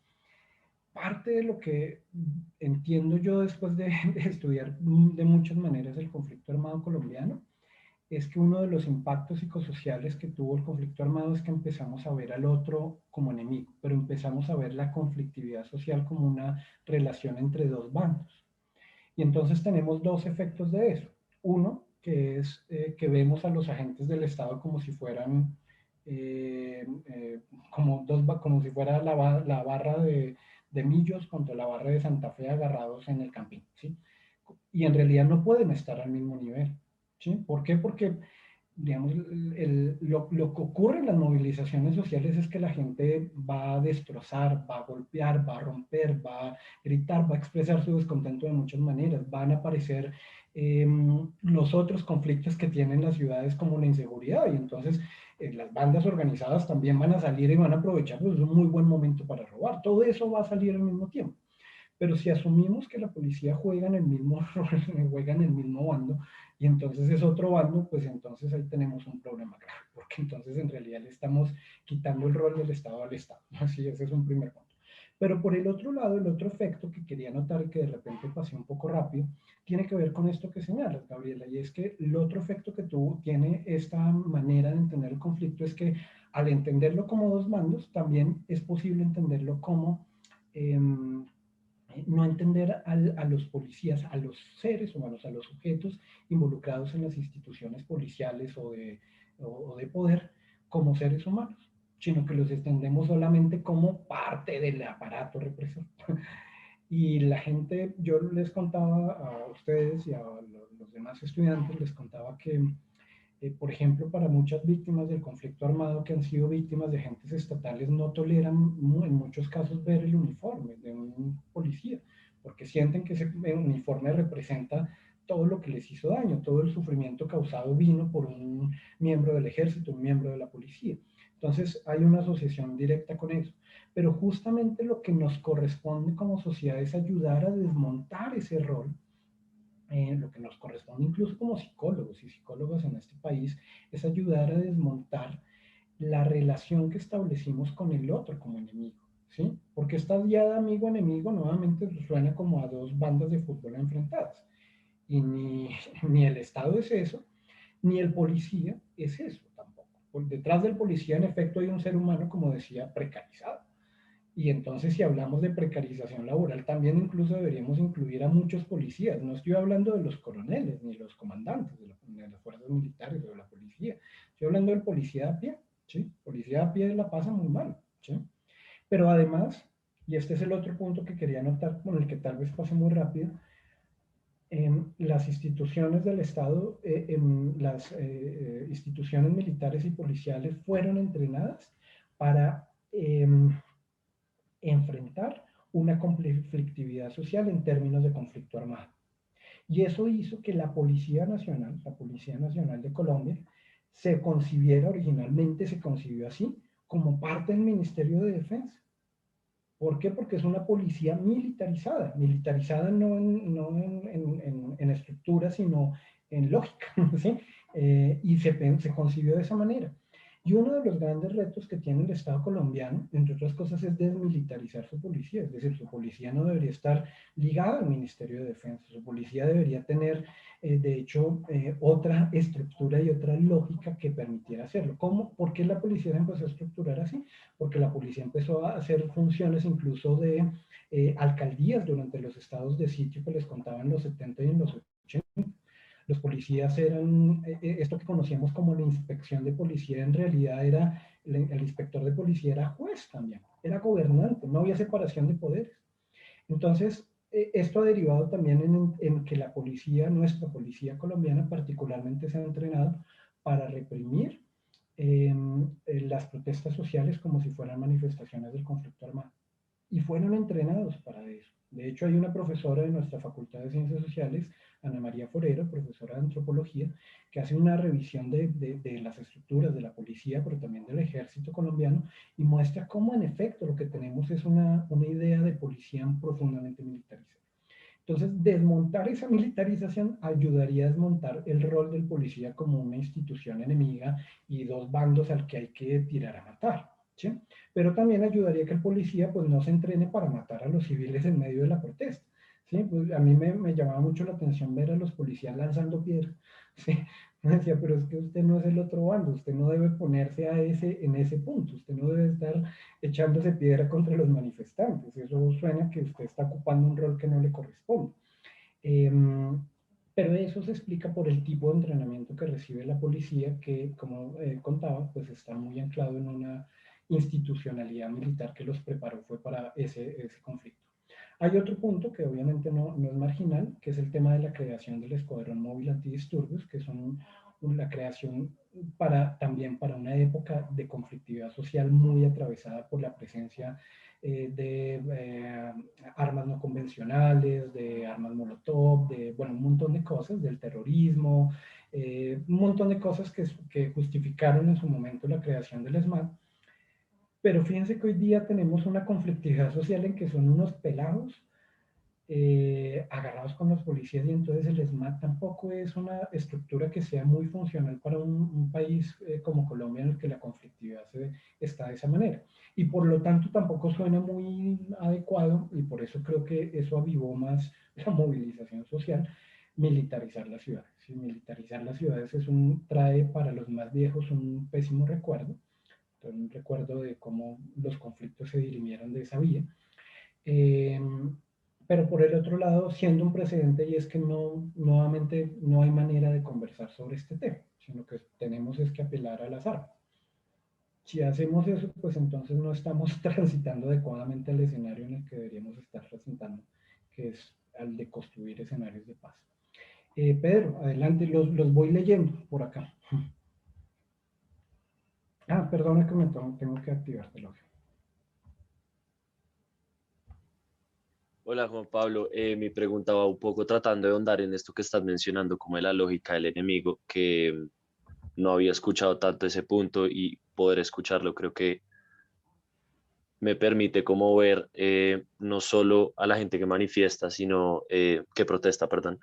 parte de lo que entiendo yo después de estudiar de muchas maneras el conflicto armado colombiano, es que uno de los impactos psicosociales que tuvo el conflicto armado es que empezamos a ver al otro como enemigo, pero empezamos a ver la conflictividad social como una relación entre dos bandos. Y entonces tenemos dos efectos de eso. Uno, que es que vemos a los agentes del Estado como si fueran, como si fuera la barra de Millos contra la barra de Santa Fe agarrados en el campín, ¿sí? Y en realidad no pueden estar al mismo nivel, ¿sí? ¿Por qué? Porque digamos, lo que ocurre en las movilizaciones sociales es que la gente va a destrozar, va a golpear, va a romper, va a gritar, va a expresar su descontento de muchas maneras. Van a aparecer los otros conflictos que tienen las ciudades como la inseguridad y entonces las bandas organizadas también van a salir y van a aprovechar, pues es un muy buen momento para robar. Todo eso va a salir al mismo tiempo. Pero si asumimos que la policía juega en el mismo rol, juega en el mismo bando, y entonces es otro bando, pues entonces ahí tenemos un problema grave, porque entonces en realidad le estamos quitando el rol del Estado al Estado. Así, ese es un primer punto. Pero por el otro lado, el otro efecto que quería notar que de repente pasé un poco rápido, tiene que ver con esto que señalas, Gabriela, y es que el otro efecto que tiene esta manera de entender el conflicto es que al entenderlo como dos bandos, también es posible entenderlo como no entender a los policías, a los seres humanos, a los sujetos involucrados en las instituciones policiales o de poder como seres humanos, sino que los entendemos solamente como parte del aparato represor. Y la gente, yo les contaba a ustedes y a los demás estudiantes, les contaba que por ejemplo, para muchas víctimas del conflicto armado que han sido víctimas de agentes estatales, no toleran en muchos casos ver el uniforme de un policía, porque sienten que ese uniforme representa todo lo que les hizo daño, todo el sufrimiento causado vino por un miembro del ejército, un miembro de la policía. Entonces hay una asociación directa con eso. Pero justamente lo que nos corresponde como sociedad es ayudar a desmontar ese rol, lo que nos corresponde incluso como psicólogos y psicólogas en este país, es ayudar a desmontar la relación que establecimos con el otro como enemigo, ¿sí? Porque esta idea de amigo-enemigo nuevamente suena como a dos bandas de fútbol enfrentadas. Y ni el Estado es eso, ni el policía es eso tampoco. Por detrás del policía, en efecto, hay un ser humano, como decía, precarizado. Y entonces, si hablamos de precarización laboral, también incluso deberíamos incluir a muchos policías. No estoy hablando de los coroneles, ni los comandantes de las fuerzas militares o de la policía. Estoy hablando del policía a pie, ¿sí? Policía a pie la pasa muy mal, ¿sí? Pero además, y este es el otro punto que quería anotar, con el que tal vez pase muy rápido, las instituciones del Estado, las instituciones militares y policiales fueron entrenadas para enfrentar una conflictividad social en términos de conflicto armado. Y eso hizo que la Policía Nacional de Colombia, se concibiera originalmente, se concibió así, como parte del Ministerio de Defensa. ¿Por qué? Porque es una policía militarizada, militarizada no en estructura, sino en lógica, ¿sí? Y se concibió de esa manera. Y uno de los grandes retos que tiene el Estado colombiano, entre otras cosas, es desmilitarizar su policía. Es decir, su policía no debería estar ligada al Ministerio de Defensa. Su policía debería tener, de hecho, otra estructura y otra lógica que permitiera hacerlo. ¿Cómo? ¿Por qué la policía se empezó a estructurar así? Porque la policía empezó a hacer funciones incluso de alcaldías durante los estados de sitio que les contaba en los 70 y en los 80. Los policías eran, esto que conocíamos como la inspección de policía, en realidad era, el inspector de policía era juez también, era gobernante, no había separación de poderes. Entonces, esto ha derivado también en que la policía, nuestra policía colombiana particularmente, se ha entrenado para reprimir las protestas sociales como si fueran manifestaciones del conflicto armado. Y fueron entrenados para eso. De hecho, hay una profesora de nuestra Facultad de Ciencias Sociales, Ana María Forero, profesora de antropología, que hace una revisión de las estructuras de la policía, pero también del ejército colombiano, y muestra cómo en efecto lo que tenemos es una idea de policía profundamente militarizada. Entonces, desmontar esa militarización ayudaría a desmontar el rol del policía como una institución enemiga y dos bandos al que hay que tirar a matar, ¿sí? Pero también ayudaría que el policía pues no se entrene para matar a los civiles en medio de la protesta, ¿sí? Pues a mí me llamaba mucho la atención ver a los policías lanzando piedras, ¿sí? Me decía, pero es que usted no es el otro bando, usted no debe ponerse en ese punto, usted no debe estar echándose piedra contra los manifestantes, eso suena que usted está ocupando un rol que no le corresponde. Pero eso se explica por el tipo de entrenamiento que recibe la policía, que, como contaba, pues está muy anclado en una institucionalidad militar que los preparó fue para ese conflicto. Hay otro punto que obviamente no es marginal, que es el tema de la creación del Escuadrón Móvil Antidisturbios, que son la creación también para una época de conflictividad social muy atravesada por la presencia de armas no convencionales, de armas molotov, de, bueno, un montón de cosas, del terrorismo, un montón de cosas que justificaron en su momento la creación del ESMAD. Pero fíjense que hoy día tenemos una conflictividad social en que son unos pelados agarrados con los policías y entonces el ESMAD tampoco es una estructura que sea muy funcional para un país como Colombia en el que la conflictividad está de esa manera. Y por lo tanto tampoco suena muy adecuado y por eso creo que eso avivó más la movilización social, militarizar las ciudades. ¿Sí? Militarizar las ciudades trae para los más viejos un pésimo recuerdo, un recuerdo de cómo los conflictos se dirimieron de esa vía. Eh, pero por el otro lado, siendo un precedente, y es que nuevamente no hay manera de conversar sobre este tema, sino que tenemos es que apelar a las armas. Si hacemos eso, pues entonces no estamos transitando adecuadamente al escenario en el que deberíamos estar transitando, que es al de construir escenarios de paz. Pedro, adelante, los voy leyendo por acá. Ah, perdona que tengo que activar el audio. Hola Juan Pablo, mi pregunta va un poco tratando de ahondar en esto que estás mencionando, como de la lógica del enemigo, que no había escuchado tanto ese punto y poder escucharlo creo que me permite como ver no solo a la gente que manifiesta, sino que protesta, perdón,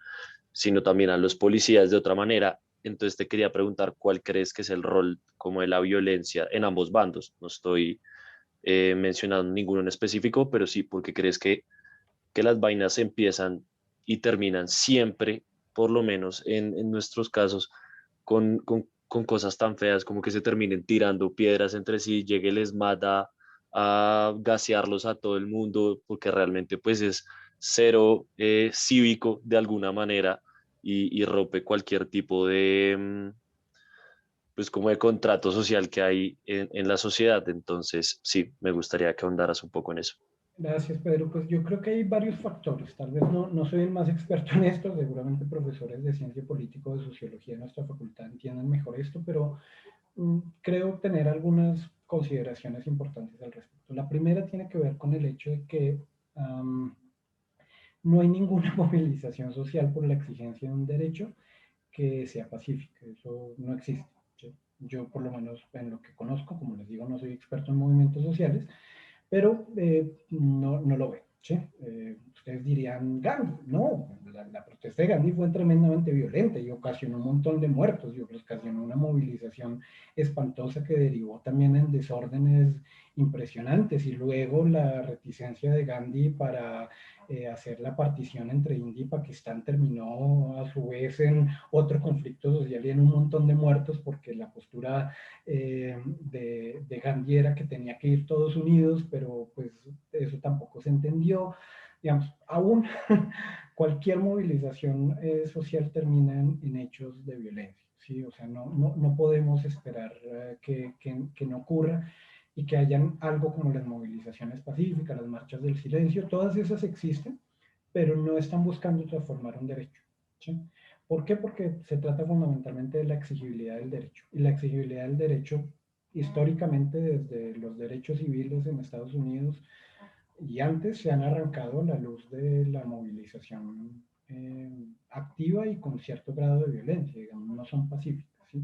sino también a los policías de otra manera. Entonces te quería preguntar cuál crees que es el rol como de la violencia en ambos bandos. No estoy mencionando ninguno en específico, pero sí porque crees que las vainas empiezan y terminan siempre, por lo menos en nuestros casos, con cosas tan feas como que se terminen tirando piedras entre sí, llegue les mata a gasearlos a todo el mundo, porque realmente pues es cero cívico de alguna manera y rompe cualquier tipo de, pues como de contrato social que hay en la sociedad. Entonces, sí, me gustaría que ahondaras un poco en eso. Gracias, Pedro. Pues yo creo que hay varios factores. Tal vez no soy el más experto en esto, seguramente profesores de ciencia política o de sociología en nuestra facultad entienden mejor esto, pero creo tener algunas consideraciones importantes al respecto. La primera tiene que ver con el hecho de que no hay ninguna movilización social por la exigencia de un derecho que sea pacífica. Eso no existe. ¿Sí? Yo, por lo menos en lo que conozco, como les digo, no soy experto en movimientos sociales, pero no lo veo. ¿Sí? Ustedes dirían Gandhi, no, la protesta de Gandhi fue tremendamente violenta y ocasionó un montón de muertos y ocasionó una movilización espantosa que derivó también en desórdenes impresionantes y luego la reticencia de Gandhi para hacer la partición entre India y Pakistán terminó a su vez en otro conflicto social y en un montón de muertos porque la postura de Gandhi era que tenía que ir todos unidos, pero pues eso tampoco se entendió. Digamos, aún cualquier movilización social termina en hechos de violencia, ¿sí? O sea, no podemos esperar que no ocurra y que hayan algo como las movilizaciones pacíficas, las marchas del silencio, todas esas existen, pero no están buscando transformar un derecho, ¿sí? ¿Por qué? Porque se trata fundamentalmente de la exigibilidad del derecho. Y la exigibilidad del derecho, históricamente, desde los derechos civiles en Estados Unidos y antes, se han arrancado a la luz de la movilización activa y con cierto grado de violencia, digamos, no son pacíficas, ¿sí?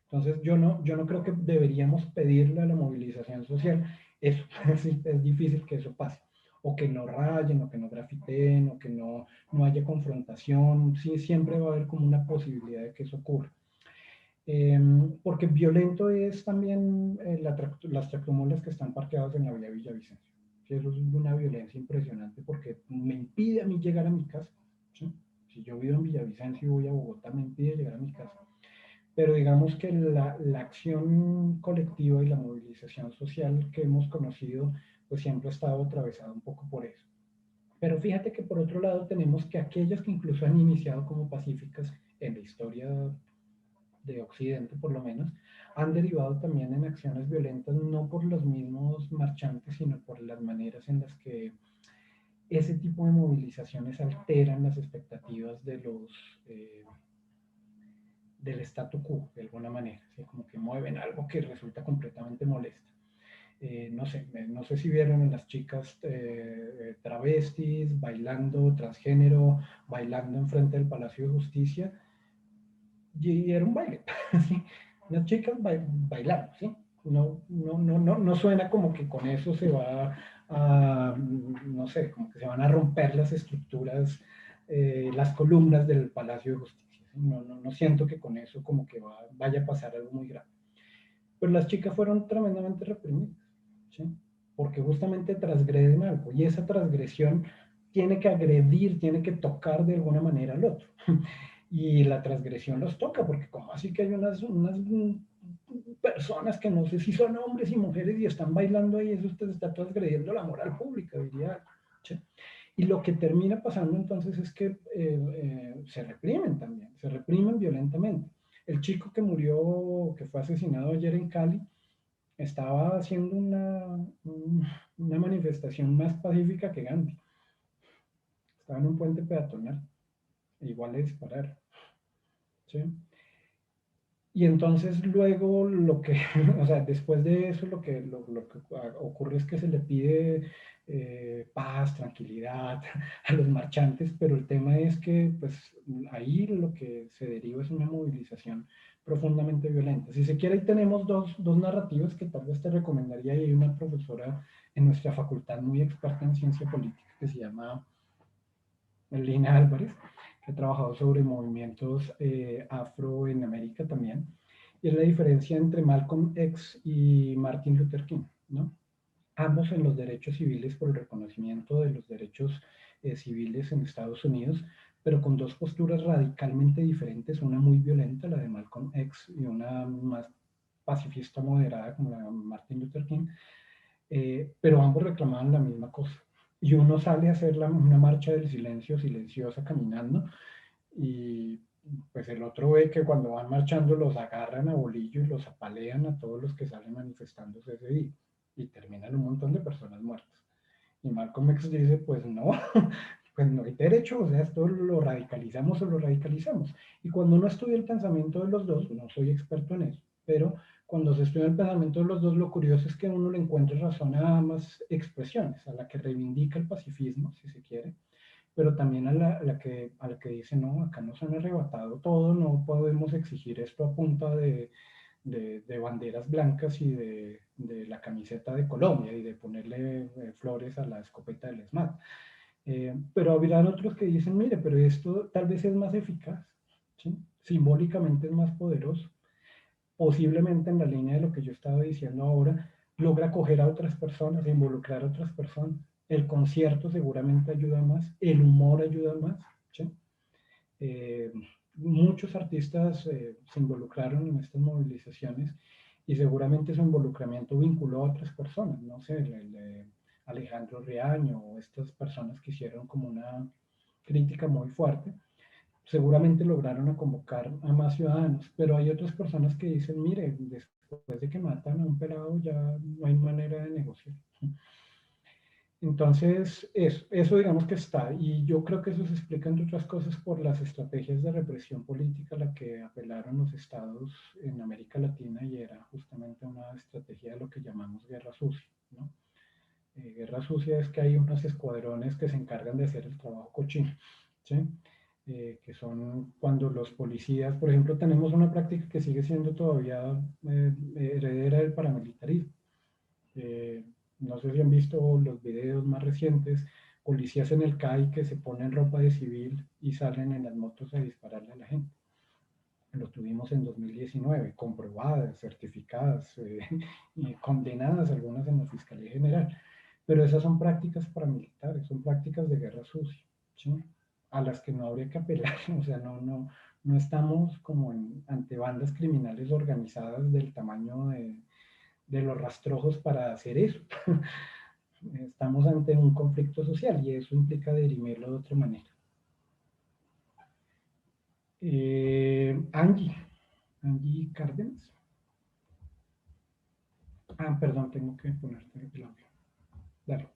Entonces, yo no creo que deberíamos pedirle a la movilización social eso, es difícil que eso pase o que no rayen, o que no grafiteen, o que no haya confrontación, sí, siempre va a haber como una posibilidad de que eso ocurra. Porque violento es también las tractomulas que están parqueadas en la vía Villavicencio. Sí, eso es una violencia impresionante porque me impide a mí llegar a mi casa. ¿Sí? Si yo vivo en Villavicencio y voy a Bogotá, me impide llegar a mi casa. Pero digamos que la acción colectiva y la movilización social que hemos conocido, pues siempre ha estado atravesada un poco por eso. Pero fíjate que por otro lado tenemos que aquellas que incluso han iniciado como pacíficas en la historia de Occidente por lo menos, han derivado también en acciones violentas, no por los mismos marchantes, sino por las maneras en las que ese tipo de movilizaciones alteran las expectativas de del statu quo, de alguna manera, ¿sí? Como que mueven algo que resulta completamente molesto. No sé si vieron a las chicas travestis bailando, transgénero, bailando enfrente del Palacio de Justicia, y era un baile, ¿sí? Las chicas bailando, ¿sí? No suena como que con eso se va a, no sé, como que se van a romper las estructuras, las columnas del Palacio de Justicia, ¿sí? No siento que con eso como que vaya a pasar algo muy grave. Pero las chicas fueron tremendamente reprimidas, ¿sí? Porque justamente transgreden algo, y esa transgresión tiene que agredir, tiene que tocar de alguna manera al otro. Y la transgresión los toca, porque como así que hay unas personas que no sé si son hombres y mujeres y están bailando ahí, eso usted está transgrediendo la moral pública, diría. ¿Sí? Y lo que termina pasando entonces es que se reprimen también, se reprimen violentamente. El chico que murió, que fue asesinado ayer en Cali, estaba haciendo una manifestación más pacífica que Gandhi. Estaba en un puente peatonal, igual le dispararon. ¿Sí? Y entonces luego lo que, o sea, después de eso lo que ocurre es que se le pide paz, tranquilidad a los marchantes, pero el tema es que pues ahí lo que se deriva es una movilización profundamente violenta. Si se quiere, ahí tenemos dos narrativas que tal vez te recomendaría, y hay una profesora en nuestra facultad muy experta en ciencia política que se llama Lina Álvarez, que ha trabajado sobre movimientos afro en América también, y es la diferencia entre Malcolm X y Martin Luther King, ¿no? Ambos en los derechos civiles por el reconocimiento de los derechos civiles en Estados Unidos, pero con dos posturas radicalmente diferentes, una muy violenta, la de Malcolm X, y una más pacifista moderada como la de Martin Luther King, pero ambos reclamaban la misma cosa. Y uno sale a hacer una marcha del silencio, silenciosa, caminando, y pues el otro ve que cuando van marchando los agarran a bolillo y los apalean a todos los que salen manifestándose ese día, y terminan un montón de personas muertas. Y Malcolm X dice, pues no, pues no hay derecho, o sea, esto lo radicalizamos o lo radicalizamos. Y cuando uno estudia el pensamiento de los dos, no soy experto en eso, pero cuando se estudia el pensamiento de los dos, lo curioso es que uno le encuentra razón a ambas expresiones, a la que reivindica el pacifismo, si se quiere, pero también a la que dice, no, acá nos han arrebatado todo, no podemos exigir esto a punta de banderas blancas y de la camiseta de Colombia y de ponerle flores a la escopeta del ESMAD. Pero habrán otros que dicen, mire, pero esto tal vez es más eficaz, ¿sí? Simbólicamente es más poderoso, posiblemente en la línea de lo que yo estaba diciendo ahora, logra acoger a otras personas, involucrar a otras personas. El concierto seguramente ayuda más, el humor ayuda más, ¿sí? Eh, Muchos artistas se involucraron en estas movilizaciones y seguramente su involucramiento vinculó a otras personas, no sé, el Alejandro Riaño o estas personas que hicieron como una crítica muy fuerte, seguramente lograron a convocar a más ciudadanos, pero hay otras personas que dicen, mire, después de que matan a un pelado ya no hay manera de negociar. Entonces, eso digamos que está, y yo creo que eso se explica, entre otras cosas, por las estrategias de represión política a la que apelaron los estados en América Latina, y era justamente una estrategia de lo que llamamos guerra sucia, ¿no? Guerra sucia es que hay unos escuadrones que se encargan de hacer el trabajo cochino, ¿sí? Que son cuando los policías, por ejemplo, tenemos una práctica que sigue siendo todavía heredera del paramilitarismo. Eh, no sé si han visto los videos más recientes, policías en el CAI que se ponen ropa de civil y salen en las motos a dispararle a la gente. Lo tuvimos en 2019, comprobadas, certificadas, y condenadas algunas en la Fiscalía General. Pero esas son prácticas paramilitares, son prácticas de guerra sucia, ¿sí? A las que no habría que apelar. O sea, no estamos como ante bandas criminales organizadas del tamaño de los rastrojos para hacer eso. estamos ante un conflicto social y eso implica dirimirlo de otra manera. Angie Cárdenas. Perdón, tengo que ponerte el audio. Dale.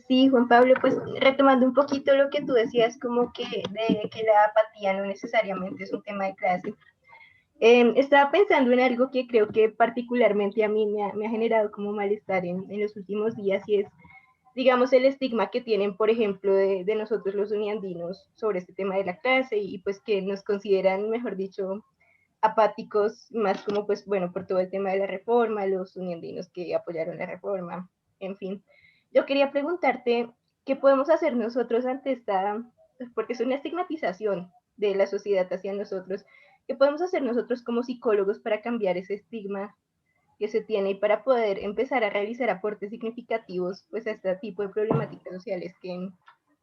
Sí, Juan Pablo, pues retomando un poquito lo que tú decías, como que de que la apatía no necesariamente es un tema de clase. Estaba pensando en algo que creo que particularmente a mí me ha generado como malestar en los últimos días y es, digamos, el estigma que tienen, por ejemplo, de nosotros los uniandinos sobre este tema de la clase y pues que nos consideran, mejor dicho, apáticos, más como pues, bueno, por todo el tema de la reforma, los uniandinos que apoyaron la reforma, en fin. Yo quería preguntarte, ¿qué podemos hacer nosotros ante esta, porque es una estigmatización de la sociedad hacia nosotros, qué podemos hacer nosotros como psicólogos para cambiar ese estigma que se tiene y para poder empezar a realizar aportes significativos pues a este tipo de problemáticas sociales que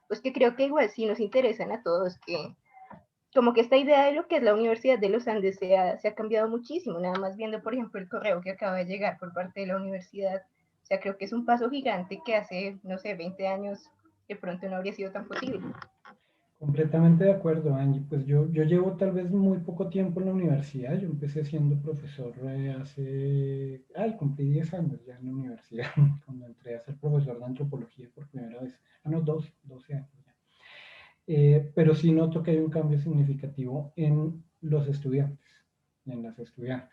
pues que creo que igual sí nos interesan a todos, que como que esta idea de lo que es la Universidad de los Andes se ha cambiado muchísimo, nada más viendo, por ejemplo, el correo que acaba de llegar por parte de la universidad. O sea, creo que es un paso gigante que hace, no sé, 20 años de pronto no habría sido tan posible. Completamente de acuerdo, Angie. Pues yo llevo tal vez muy poco tiempo en la universidad. Yo empecé siendo profesor cumplí 10 años ya en la universidad, cuando entré a ser profesor de antropología por primera vez. No, 12 años ya. Pero sí noto que hay un cambio significativo en los estudiantes, en las estudiantes.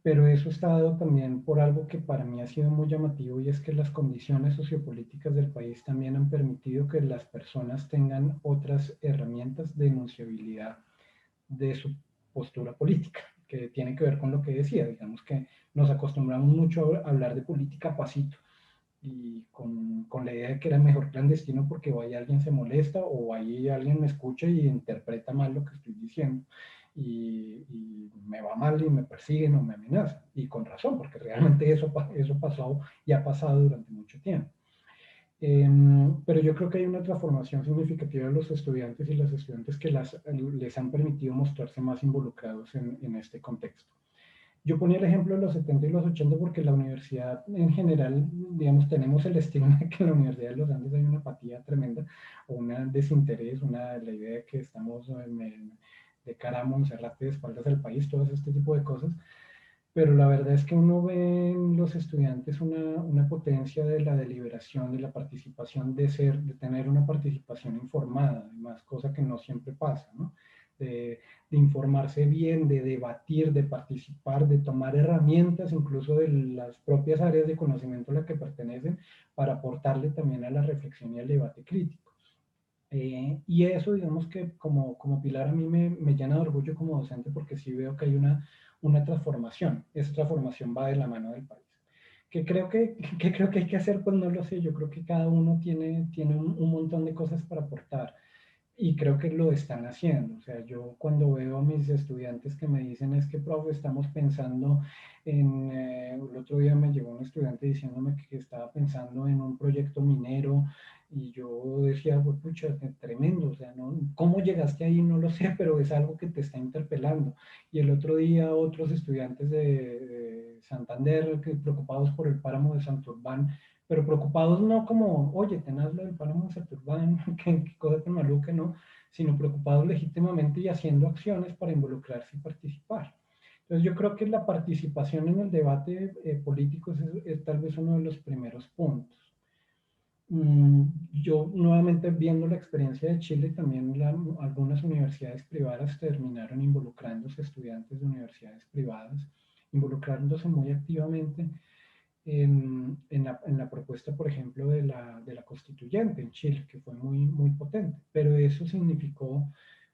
Pero eso está dado también por algo que para mí ha sido muy llamativo y es que las condiciones sociopolíticas del país también han permitido que las personas tengan otras herramientas de enunciabilidad de su postura política, que tiene que ver con lo que decía, digamos que nos acostumbramos mucho a hablar de política a pasito y con la idea de que era mejor clandestino porque o ahí alguien se molesta o ahí alguien me escucha y interpreta mal lo que estoy diciendo y me va mal y me persiguen o me amenazan. Y con razón, porque realmente eso pasó y ha pasado durante mucho tiempo. Pero yo creo que hay una transformación significativa de los estudiantes y las estudiantes que les han permitido mostrarse más involucrados en este contexto. Yo ponía el ejemplo de los 70 y los 80 porque la universidad en general, digamos, tenemos el estigma de que en la Universidad de los Andes hay una apatía tremenda o un desinterés, la idea de que estamos de cara a Monserrate, de espaldas al país, todo este tipo de cosas. Pero la verdad es que uno ve en los estudiantes una potencia de la deliberación, de la participación, de tener una participación informada, además, cosa que no siempre pasa, ¿no? De informarse bien, de debatir, de participar, de tomar herramientas incluso de las propias áreas de conocimiento a las que pertenecen para aportarle también a la reflexión y al debate crítico. Y eso, digamos que como pilar a mí me llena de orgullo como docente porque sí veo que hay una transformación. Esa transformación va de la mano del país. ¿Qué creo que hay que hacer? Pues no lo sé. Yo creo que cada uno tiene un montón de cosas para aportar y creo que lo están haciendo. O sea, yo cuando veo a mis estudiantes que me dicen es que, profe, estamos pensando el otro día me llegó un estudiante diciéndome que estaba pensando en un proyecto minero y yo decía, pues, pucha, tremendo, o sea, ¿no? ¿Cómo llegaste ahí? No lo sé, pero es algo que te está interpelando. Y el otro día otros estudiantes de Santander que preocupados por el páramo de Santurbán, pero preocupados no como, oye, tenaz lo del páramo de Santurbán, qué cosa tan maluca, ¿no? Sino preocupados legítimamente y haciendo acciones para involucrarse y participar. Entonces yo creo que la participación en el debate político es tal vez uno de los primeros puntos. Yo nuevamente viendo la experiencia de Chile, también algunas universidades privadas terminaron involucrándose, estudiantes de universidades privadas, involucrándose muy activamente en la propuesta, por ejemplo, de la constituyente en Chile, que fue muy potente, pero eso significó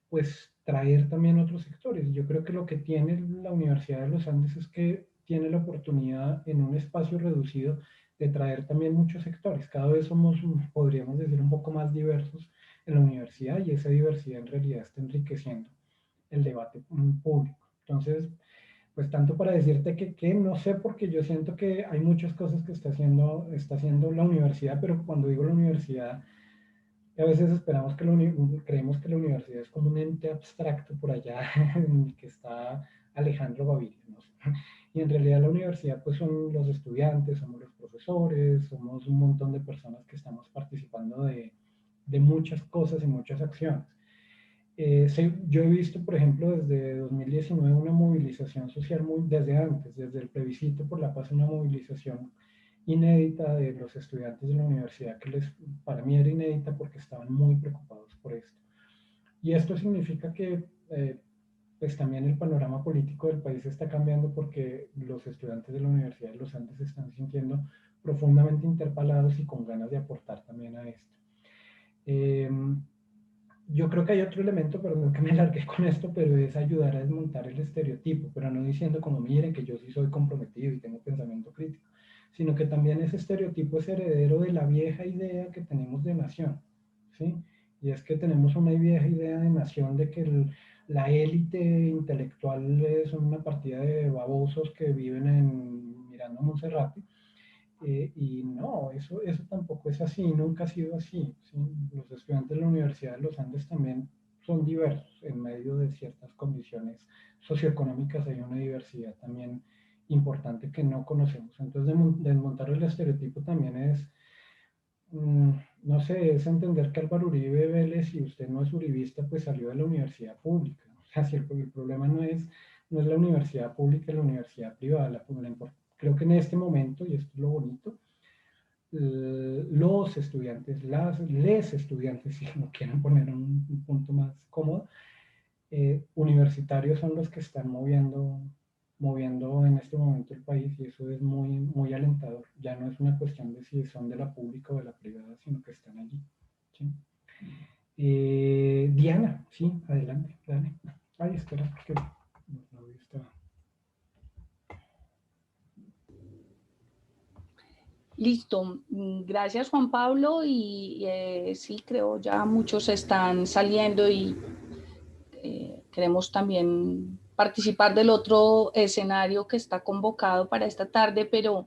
pues traer también otros sectores. Yo creo que lo que tiene la Universidad de los Andes es que tiene la oportunidad en un espacio reducido de traer también muchos sectores. Cada vez somos, podríamos decir, un poco más diversos en la universidad y esa diversidad en realidad está enriqueciendo el debate público. Entonces, pues tanto para decirte que no sé, porque yo siento que hay muchas cosas que está haciendo la universidad, pero cuando digo la universidad, a veces creemos que la universidad es como un ente abstracto por allá en el que está Alejandro Gaviria, ¿no? Y en realidad la universidad pues son los estudiantes, somos los profesores, somos un montón de personas que estamos participando de muchas cosas y muchas acciones. Yo he visto, por ejemplo, desde 2019 una movilización social desde antes, desde el plebiscito por la paz, una movilización inédita de los estudiantes de la universidad, para mí era inédita porque estaban muy preocupados por esto. Y esto significa que pues también el panorama político del país está cambiando porque los estudiantes de la Universidad de los Andes se están sintiendo profundamente interpelados y con ganas de aportar también a esto. Yo creo que hay otro elemento, perdón que me alargué con esto, pero es ayudar a desmontar el estereotipo, pero no diciendo como miren que yo sí soy comprometido y tengo pensamiento crítico, sino que también ese estereotipo es heredero de la vieja idea que tenemos de nación, ¿sí? Y es que tenemos una vieja idea de nación de que la élite intelectual es una partida de babosos que viven mirando a Monserrate, y no, eso tampoco es así, nunca ha sido así, ¿sí? Los estudiantes de la Universidad de los Andes también son diversos en medio de ciertas condiciones socioeconómicas, hay una diversidad también importante que no conocemos. Entonces, desmontar el estereotipo también es, no sé, es entender que Álvaro Uribe Vélez, si usted no es uribista, pues salió de la universidad pública. O sea, si el problema no es la universidad pública, la universidad privada. Creo que en este momento, y esto es lo bonito, los estudiantes, les estudiantes, si no quieren poner un punto más cómodo, universitarios son los que están moviendo en este momento el país, y eso es muy, muy alentador. Ya no es una cuestión de si son de la pública o de la privada, sino que están allí. ¿Sí? Diana, sí, adelante, dale. Ay, espera, porque no está. Listo, gracias Juan Pablo y sí, creo ya muchos están saliendo y queremos también participar del otro escenario que está convocado para esta tarde, pero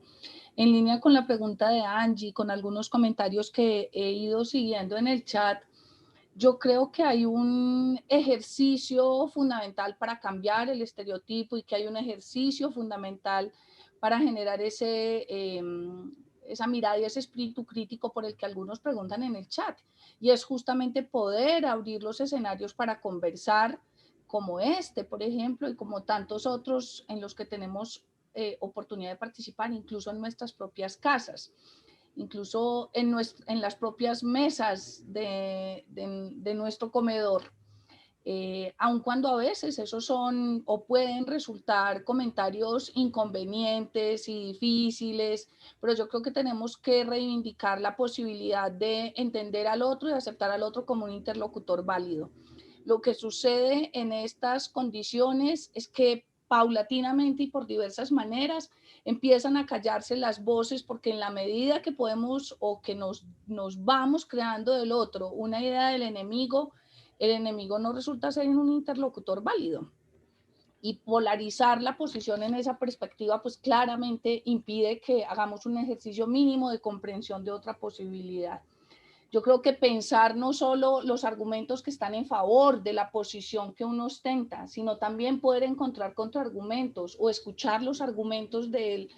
en línea con la pregunta de Angie, con algunos comentarios que he ido siguiendo en el chat, yo creo que hay un ejercicio fundamental para cambiar el estereotipo y que hay un ejercicio fundamental para generar esa mirada y ese espíritu crítico por el que algunos preguntan en el chat. Y es justamente poder abrir los escenarios para conversar como este, por ejemplo, y como tantos otros en los que tenemos oportunidad de participar, incluso en nuestras propias casas, incluso en las propias mesas de nuestro comedor. Aun cuando a veces esos son o pueden resultar comentarios inconvenientes y difíciles, pero yo creo que tenemos que reivindicar la posibilidad de entender al otro y aceptar al otro como un interlocutor válido. Lo que sucede en estas condiciones es que paulatinamente y por diversas maneras empiezan a callarse las voces, porque en la medida que podemos o que nos vamos creando del otro una idea del enemigo, el enemigo no resulta ser un interlocutor válido. Y polarizar la posición en esa perspectiva, pues claramente impide que hagamos un ejercicio mínimo de comprensión de otra posibilidad. Yo creo que pensar no solo los argumentos que están en favor de la posición que uno ostenta, sino también poder encontrar contraargumentos o escuchar los argumentos de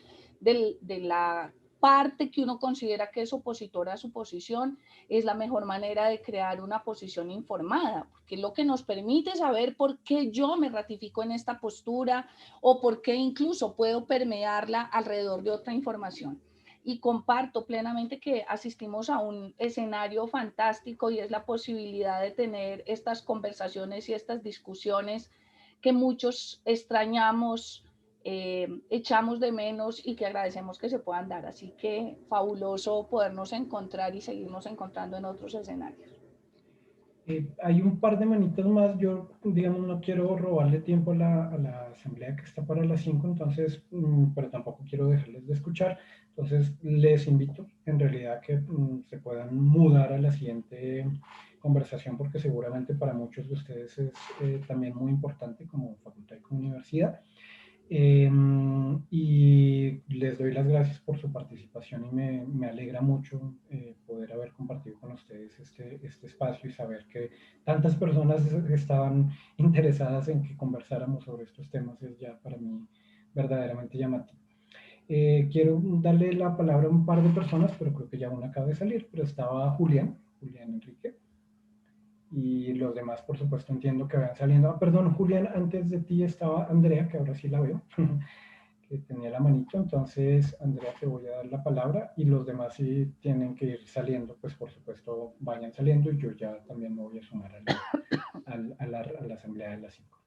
la parte que uno considera que es opositora a su posición, es la mejor manera de crear una posición informada, porque es lo que nos permite saber por qué yo me ratifico en esta postura o por qué incluso puedo permearla alrededor de otra información. Y comparto plenamente que asistimos a un escenario fantástico y es la posibilidad de tener estas conversaciones y estas discusiones que muchos extrañamos, echamos de menos y que agradecemos que se puedan dar. Así que fabuloso podernos encontrar y seguirnos encontrando en otros escenarios. Hay un par de manitas más. Yo, digamos, no quiero robarle tiempo a la asamblea que está para las 5, entonces, pero tampoco quiero dejarles de escuchar. Entonces, les invito en realidad a que se puedan mudar a la siguiente conversación, porque seguramente para muchos de ustedes es también muy importante como facultad y como universidad. Y les doy las gracias por su participación y me alegra mucho poder haber compartido con ustedes este espacio y saber que tantas personas estaban interesadas en que conversáramos sobre estos temas. Es ya para mí verdaderamente llamativo. Quiero darle la palabra a un par de personas, pero creo que ya una acaba de salir, pero estaba Julián Enrique, y los demás, por supuesto, entiendo que vayan saliendo. Ah, perdón, Julián, antes de ti estaba Andrea, que ahora sí la veo, que tenía la manito. Entonces, Andrea, te voy a dar la palabra, y los demás, si tienen que ir saliendo, pues por supuesto vayan saliendo, y yo ya también me voy a sumar a la asamblea de las 5.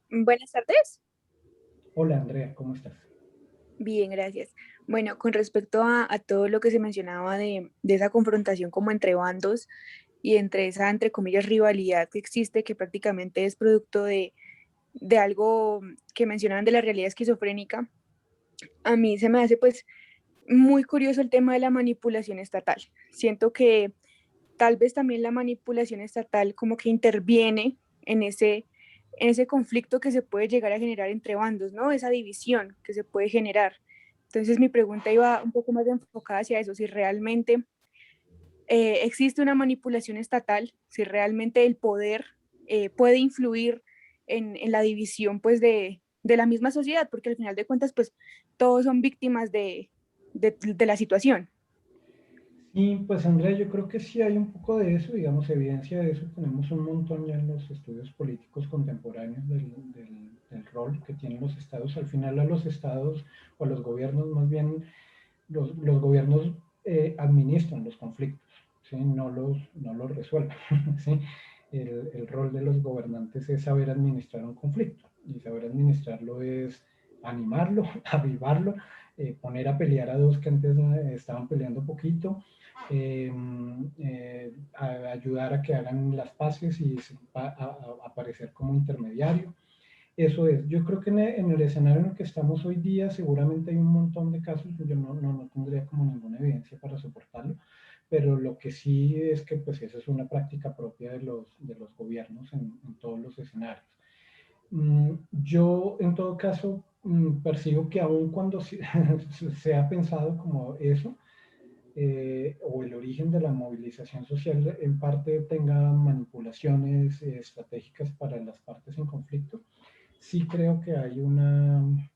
Buenas tardes. Hola, Andrea, ¿cómo estás? Bien, gracias. Bueno, con respecto a todo lo que se mencionaba de esa confrontación como entre bandos y entre esa, entre comillas, rivalidad que existe, que prácticamente es producto de algo que mencionaban de la realidad esquizofrénica, a mí se me hace pues muy curioso el tema de la manipulación estatal. Siento que tal vez también la manipulación estatal como que interviene en ese conflicto que se puede llegar a generar entre bandos, ¿no? Esa división que se puede generar. Entonces mi pregunta iba un poco más enfocada hacia eso, si realmente existe una manipulación estatal, si realmente el poder puede influir en la división pues de la misma sociedad, porque al final de cuentas pues todos son víctimas de la situación. Y pues Andrea, yo creo que sí hay un poco de eso, digamos, evidencia de eso. Tenemos un montón ya en los estudios políticos contemporáneos del rol que tienen los estados. Al final a los estados o a los gobiernos, más bien los gobiernos administran los conflictos, ¿sí? No los resuelven. ¿Sí? El rol de los gobernantes es saber administrar un conflicto, y saber administrarlo es animarlo, avivarlo, poner a pelear a dos que antes estaban peleando poquito, ayudar a que hagan las paces y aparecer como intermediario. Eso es, yo creo que en el escenario en el que estamos hoy día seguramente hay un montón de casos, yo no tendría como ninguna evidencia para soportarlo, pero lo que sí es que pues esa es una práctica propia de los gobiernos en todos los escenarios. Yo en todo caso percibo que aun cuando se ha pensado como eso, o el origen de la movilización social en parte tenga manipulaciones estratégicas para las partes en conflicto, sí creo que hay un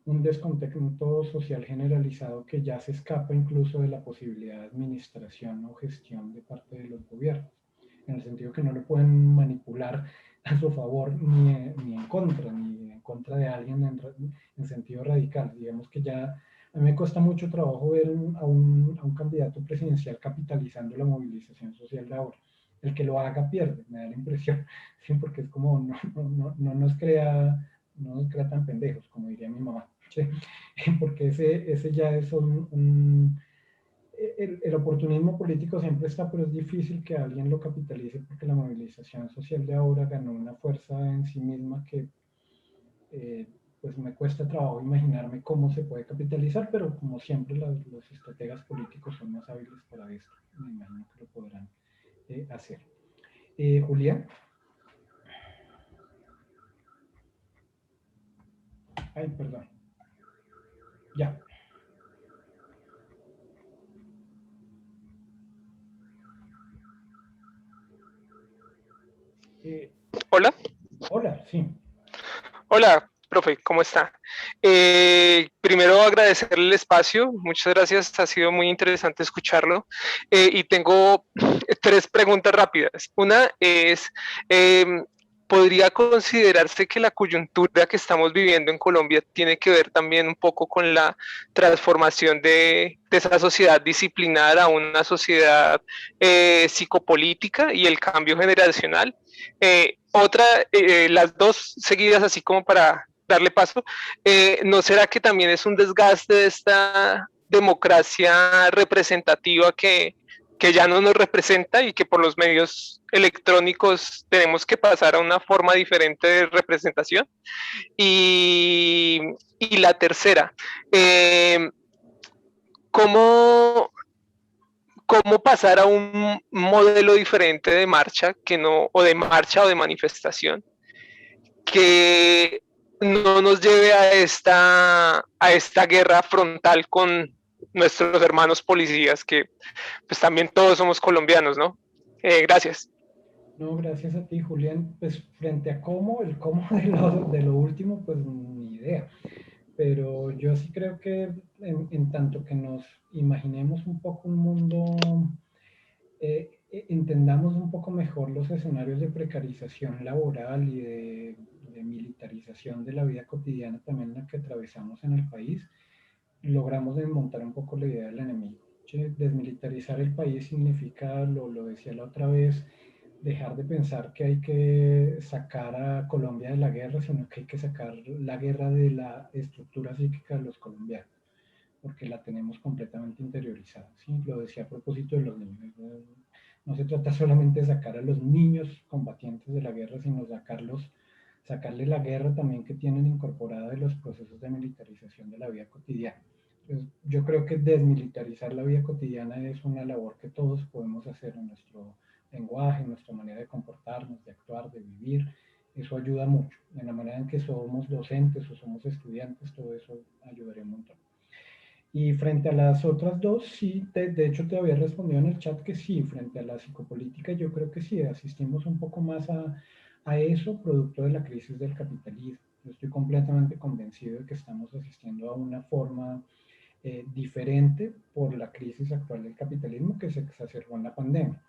descontento social generalizado que ya se escapa incluso de la posibilidad de administración o gestión de parte de los gobiernos, en el sentido que no lo pueden manipular a su favor ni en contra de alguien en sentido radical. Digamos que ya a mí me cuesta mucho trabajo ver a un candidato presidencial capitalizando la movilización social de ahora. El que lo haga pierde, me da la impresión, ¿sí? Porque es como no nos crea tan pendejos, como diría mi mamá, ¿sí? Porque ese ya es el oportunismo político siempre está, pero es difícil que alguien lo capitalice, porque la movilización social de ahora ganó una fuerza en sí misma que pues me cuesta trabajo imaginarme cómo se puede capitalizar, pero como siempre los estrategas políticos son más hábiles para esto, me imagino que lo podrán hacer. Julián. Ay, perdón. Ya. Hola. Hola, sí. Hola, profe, ¿cómo está? Primero agradecerle el espacio, muchas gracias, ha sido muy interesante escucharlo. Y tengo 3 preguntas rápidas. Una es, ¿podría considerarse que la coyuntura que estamos viviendo en Colombia tiene que ver también un poco con la transformación de esa sociedad disciplinada a una sociedad psicopolítica y el cambio generacional? Las dos seguidas, así como para darle paso, ¿no será que también es un desgaste de esta democracia representativa que ya no nos representa y que por los medios electrónicos tenemos que pasar a una forma diferente de representación? Y la tercera, ¿cómo pasar a un modelo diferente de marcha o de manifestación que no nos lleve a esta guerra frontal con nuestros hermanos policías, que pues también todos somos colombianos, ¿no? Gracias. No, gracias a ti, Julián. Pues frente a el cómo de lo último, pues ni idea. pero yo sí creo que en tanto que nos imaginemos un poco un mundo, entendamos un poco mejor los escenarios de precarización laboral y de militarización de la vida cotidiana también en la que atravesamos en el país, logramos desmontar un poco la idea del enemigo. ¿Sí? Desmilitarizar el país significa, lo decía la otra vez, dejar de pensar que hay que sacar a Colombia de la guerra, sino que hay que sacar la guerra de la estructura psíquica de los colombianos, porque la tenemos completamente interiorizada. ¿Sí? Lo decía a propósito de los niños. No se trata solamente de sacar a los niños combatientes de la guerra, sino sacarle la guerra también que tienen incorporada de los procesos de militarización de la vida cotidiana. Entonces, yo creo que desmilitarizar la vida cotidiana es una labor que todos podemos hacer en nuestro lenguaje, en nuestra manera de comportarnos, de actuar, de vivir. Eso ayuda mucho. En la manera en que somos docentes o somos estudiantes, todo eso ayudaría un montón. Y frente a las otras dos, sí, de hecho te había respondido en el chat que sí, frente a la psicopolítica yo creo que sí, asistimos un poco más a eso, producto de la crisis del capitalismo. Yo estoy completamente convencido de que estamos asistiendo a una forma diferente por la crisis actual del capitalismo que se exacerbó en la pandemia.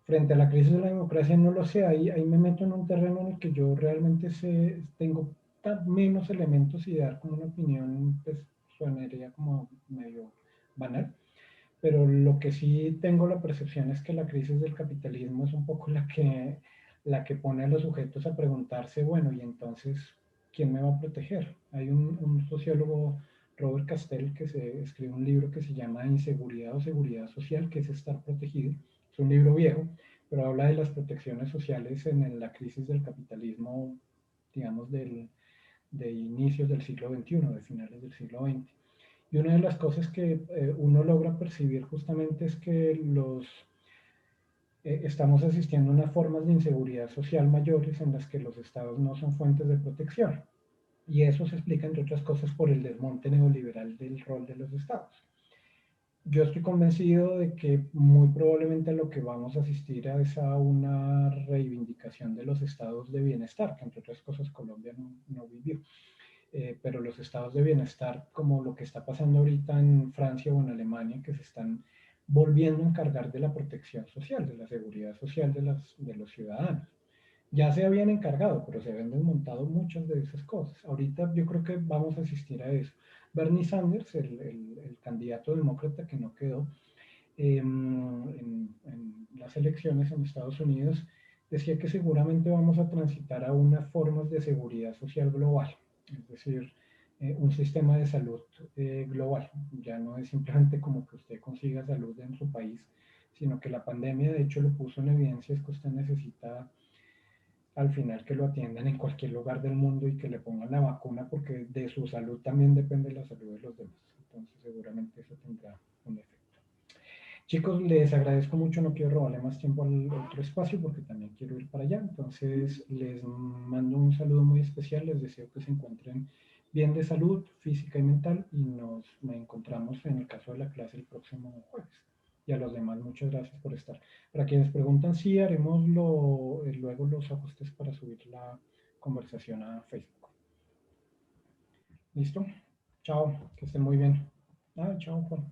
Frente a la crisis de la democracia no lo sé, ahí me meto en un terreno en el que yo realmente tengo menos elementos y dar como una opinión, pues sonaría como medio banal, pero lo que sí tengo la percepción es que la crisis del capitalismo es un poco la que pone a los sujetos a preguntarse, bueno, y entonces, ¿quién me va a proteger? Hay un sociólogo, Robert Castell, que escribe un libro que se llama Inseguridad o Seguridad Social, que es estar protegido. Es un libro viejo, pero habla de las protecciones sociales en la crisis del capitalismo, digamos, de inicios del siglo XXI, de finales del siglo XX. Y una de las cosas que uno logra percibir justamente es que estamos asistiendo a unas formas de inseguridad social mayores en las que los estados no son fuentes de protección. Y eso se explica, entre otras cosas, por el desmonte neoliberal del rol de los estados. Yo estoy convencido de que muy probablemente lo que vamos a asistir es a una reivindicación de los estados de bienestar, que entre otras cosas Colombia no vivió. Pero los estados de bienestar, como lo que está pasando ahorita en Francia o en Alemania, que se están volviendo a encargar de la protección social, de la seguridad social de los ciudadanos. Ya se habían encargado, pero se habían desmontado muchas de esas cosas. Ahorita yo creo que vamos a asistir a eso. Bernie Sanders, el candidato demócrata que no quedó en las elecciones en Estados Unidos, decía que seguramente vamos a transitar a unas formas de seguridad social global, es decir, un sistema de salud global. Ya no es simplemente como que usted consiga salud en su país, sino que la pandemia de hecho lo puso en evidencia, es que usted necesita al final que lo atiendan en cualquier lugar del mundo y que le pongan la vacuna, porque de su salud también depende la salud de los demás. Entonces seguramente eso tendrá un efecto. Chicos, les agradezco mucho, no quiero robarle más tiempo al otro espacio porque también quiero ir para allá. Entonces les mando un saludo muy especial, les deseo que se encuentren bien de salud física y mental y nos encontramos en el caso de la clase el próximo jueves. Y a los demás, muchas gracias por estar. Para quienes preguntan, sí, haremos luego los ajustes para subir la conversación a Facebook. ¿Listo? Chao, que estén muy bien. Chao, Juan.